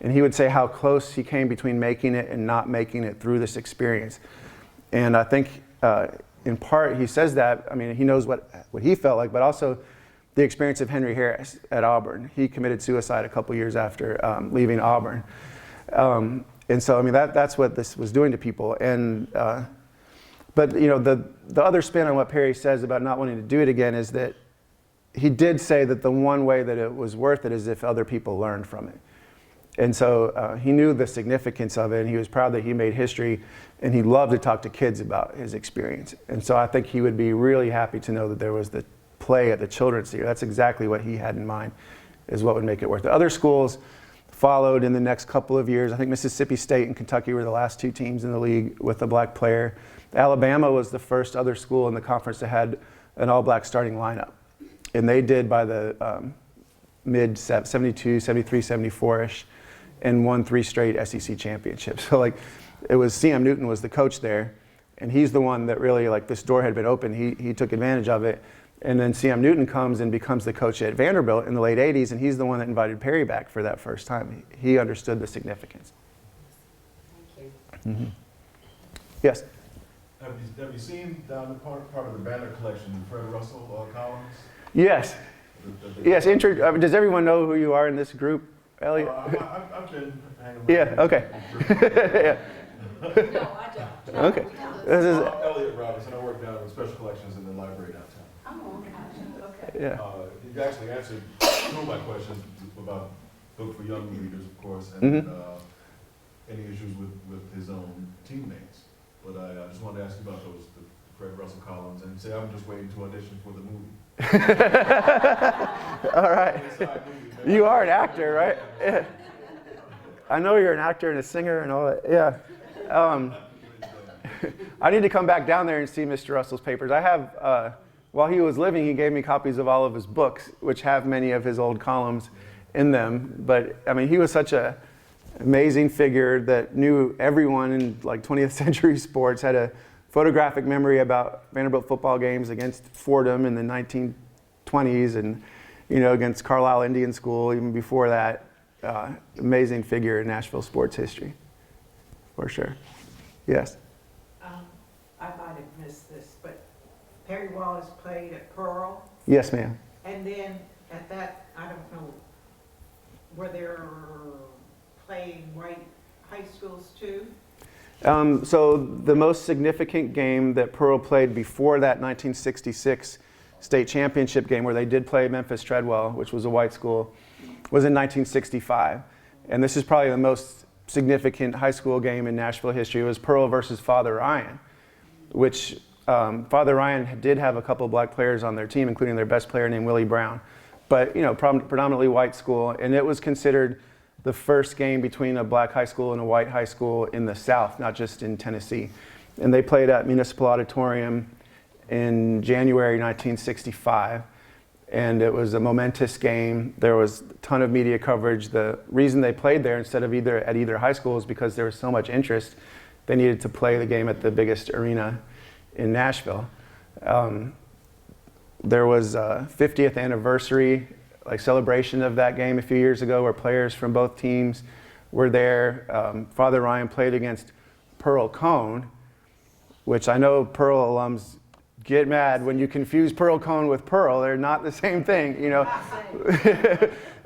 And he would say how close he came between making it and not making it through this experience. And I think in part he says that, he knows what he felt like, but also the experience of Henry Harris at Auburn. He committed suicide a couple years after leaving Auburn. And so, that's what this was doing to people. And but the other spin on what Perry says about not wanting to do it again is that he did say that the one way that it was worth it is if other people learned from it. And so he knew the significance of it, and he was proud that he made history, and he loved to talk to kids about his experience. And so I think he would be really happy to know that there was the play at the Children's Theater. That's exactly what he had in mind, is what would make it worth it. Other schools followed in the next couple of years. I think Mississippi State and Kentucky were the last two teams in the league with a black player. Alabama was the first other school in the conference that had an all-black starting lineup. And they did by the mid-72, 73, 74-ish, and won 3 straight SEC championships. So it was C.M. Newton was the coach there, and he's the one that really, this door had been open. He took advantage of it. And then C.M. Newton comes and becomes the coach at Vanderbilt in the late 80s, and he's the one that invited Perry back for that first time. He understood the significance. Thank you. Yes. Have you seen down the part of the banner collection, the Fred Russell columns? Yes. Yes. Does everyone know who you are in this group, Elliot? I've been hanging around. Yeah. Okay. Yeah. No, I don't. No, Okay. we don't. This is. Elliot Robinson. I work down in special collections in the library downtown. Oh, okay. Yeah. He actually answered two of my questions about book for young readers, of course, and any issues with his own teammates. But I just wanted to ask you about the Fred Russell columns and say I'm just waiting to audition for the movie. All right. You are an actor, right? Yeah. I know you're an actor and a singer and all that. Yeah. I need to come back down there and see Mr. Russell's papers. I have, while he was living, he gave me copies of all of his books, which have many of his old columns in them. But I mean, he was such an amazing figure that knew everyone in like 20th century sports, had a photographic memory about Vanderbilt football games against Fordham in the 1920s and, against Carlisle Indian School, even before that. Amazing figure in Nashville sports history, for sure. Yes. I might have missed this, but Perry Wallace played at Pearl, Yes, ma'am. and then at that, I don't know, were there playing white high schools too? So the most significant game that Pearl played before that 1966 state championship game, where they did play Memphis Treadwell, which was a white school, was in 1965. And this is probably the most significant high school game in Nashville history. It was Pearl versus Father Ryan, which Father Ryan did have a couple of black players on their team, including their best player named Willie Brown. But predominantly white school, and it was considered the first game between a black high school and a white high school in the South, not just in Tennessee. And they played at Municipal Auditorium in January 1965. And it was a momentous game. There was a ton of media coverage. The reason they played there instead of at either high school is because there was so much interest. They needed to play the game at the biggest arena in Nashville. There was a 50th anniversary celebration of that game a few years ago, where players from both teams were there. Father Ryan played against Pearl Cone, which I know Pearl alums get mad when you confuse Pearl Cone with Pearl. They're not the same thing,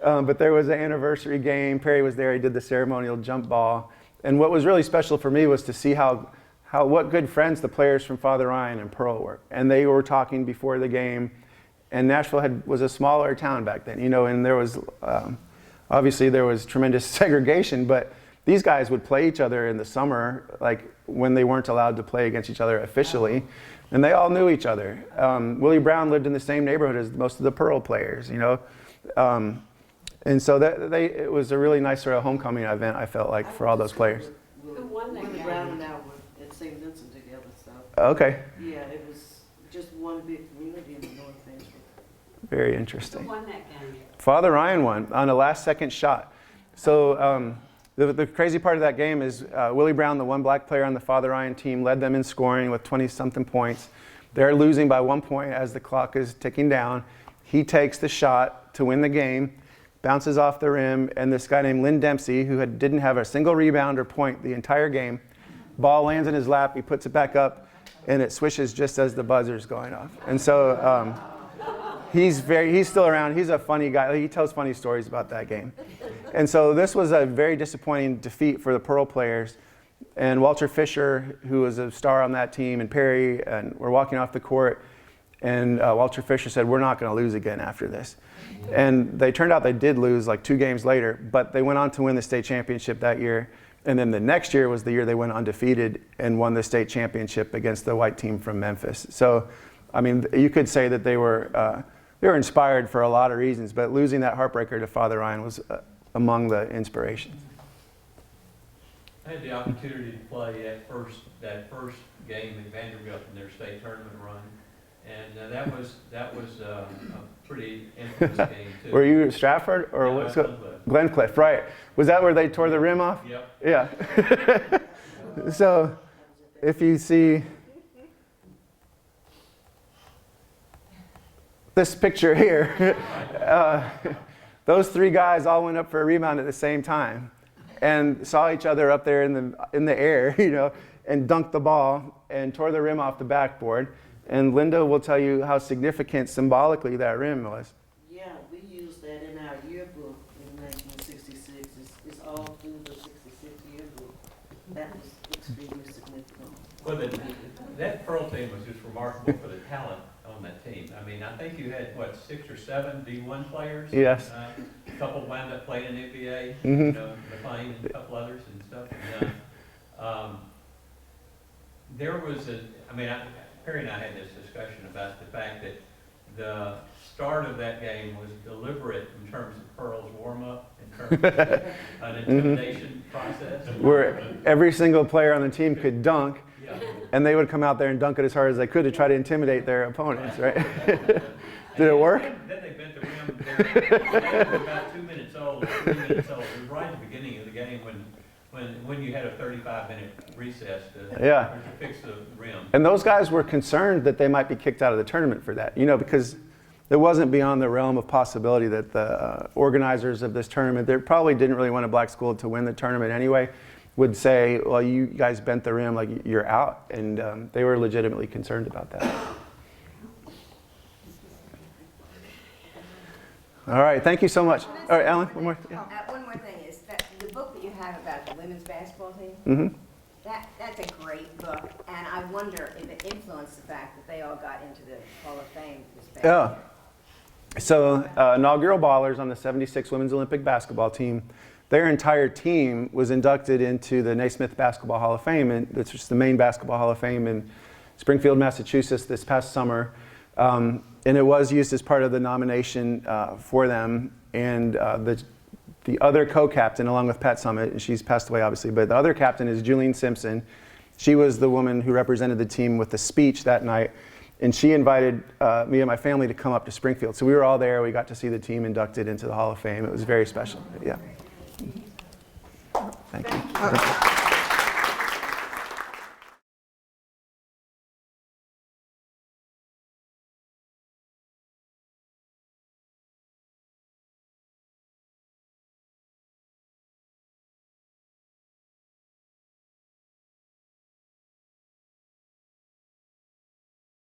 But there was an anniversary game. Perry was there. He did the ceremonial jump ball. And what was really special for me was to see what good friends the players from Father Ryan and Pearl were. And they were talking before the game. And Nashville was a smaller town back then, and there was, obviously there was tremendous segregation, but these guys would play each other in the summer, when they weren't allowed to play against each other officially, and they all knew each other. Willie Brown lived in the same neighborhood as most of the Pearl players, and so it was a really nice sort of homecoming event, I felt like, for all those players. Who won that Willie game? Brown and I were at St. Vincent together, so. Okay, Yeah, it was just one big community in the North Nashville. very Who interesting. won that game? Father Ryan won on a last-second shot. So the crazy part of that game is Willie Brown, the one black player on the Father Ryan team, led them in scoring with 20-something points. They're losing by 1 point as the clock is ticking down. He takes the shot to win the game, bounces off the rim, and this guy named Lynn Dempsey, who didn't have a single rebound or point the entire game, ball lands in his lap, he puts it back up, and it swishes just as the buzzer's going off. And so he's still around. He's a funny guy. He tells funny stories about that game. And so this was a very disappointing defeat for the Pearl players. And Walter Fisher, who was a star on that team, and Perry, and were walking off the court. And Walter Fisher said, "We're not going to lose again after this." And they turned out they did lose 2 games later, but they went on to win the state championship that year. And then the next year was the year they went undefeated and won the state championship against the white team from Memphis. So, I mean, you could say that they were inspired for a lot of reasons, but losing that heartbreaker to Father Ryan was among the inspirations. I had the opportunity to play that first game in Vanderbilt in their state tournament run, and that was a pretty infamous game too. Were you at Stratford or No, what's Glencliff. Glencliff? Right. Was that where they tore the rim off? Yep. Yeah. So, if you see this picture here, those 3 guys all went up for a rebound at the same time and saw each other up there in the air, and dunked the ball and tore the rim off the backboard. And Linda will tell you how significant symbolically that rim was. Yeah, we used that in our yearbook in 1966. It's all through the 66 yearbook. That was extremely significant. Well, that Pearl team was just remarkable for the talent on that team. I mean, I think you had, what, 6 or 7 D1 players? Yes. A couple wound up playing in the NBA, Mhm. you know, McLean and a couple others and stuff. And, there was Perry and I had this discussion about the fact that the start of that game was deliberate in terms of Pearl's warm-up, in terms of an intimidation process. Where every single player on the team could dunk, Yeah. and they would come out there and dunk it as hard as they could to try to intimidate their opponents, right? Did it work? Then they bent the rim. They were about 2 minutes old, 3 minutes old. It was right at the beginning of the game when you had a 35-minute recess Yeah. to fix the rim. And those guys were concerned that they might be kicked out of the tournament for that, you know, because it wasn't beyond the realm of possibility that the organizers of this tournament, they probably didn't really want a black school to win the tournament anyway, would say, well, you guys bent the rim, like you're out. And they were legitimately concerned about that. All right, thank you so much. All right, Ellen, one more. Yeah. One more thing is that the book that you have about the women's basketball team, Mm-hmm. that's a great book, and I wonder if it influenced the fact that they all got into the Hall of Fame this past Yeah. year. So inaugural ballers on the 76 Women's Olympic basketball team, their entire team was inducted into the Naismith Basketball Hall of Fame, and that's just the main basketball Hall of Fame in Springfield, Massachusetts this past summer. And it was used as part of the nomination for them. And the other co-captain, along with Pat Summitt, and she's passed away obviously, but the other captain is Julian Simpson. She was the woman who represented the team with the speech that night. And she invited me and my family to come up to Springfield. So we were all there. We got to see the team inducted into the Hall of Fame. It was very special. Yeah. Thank you.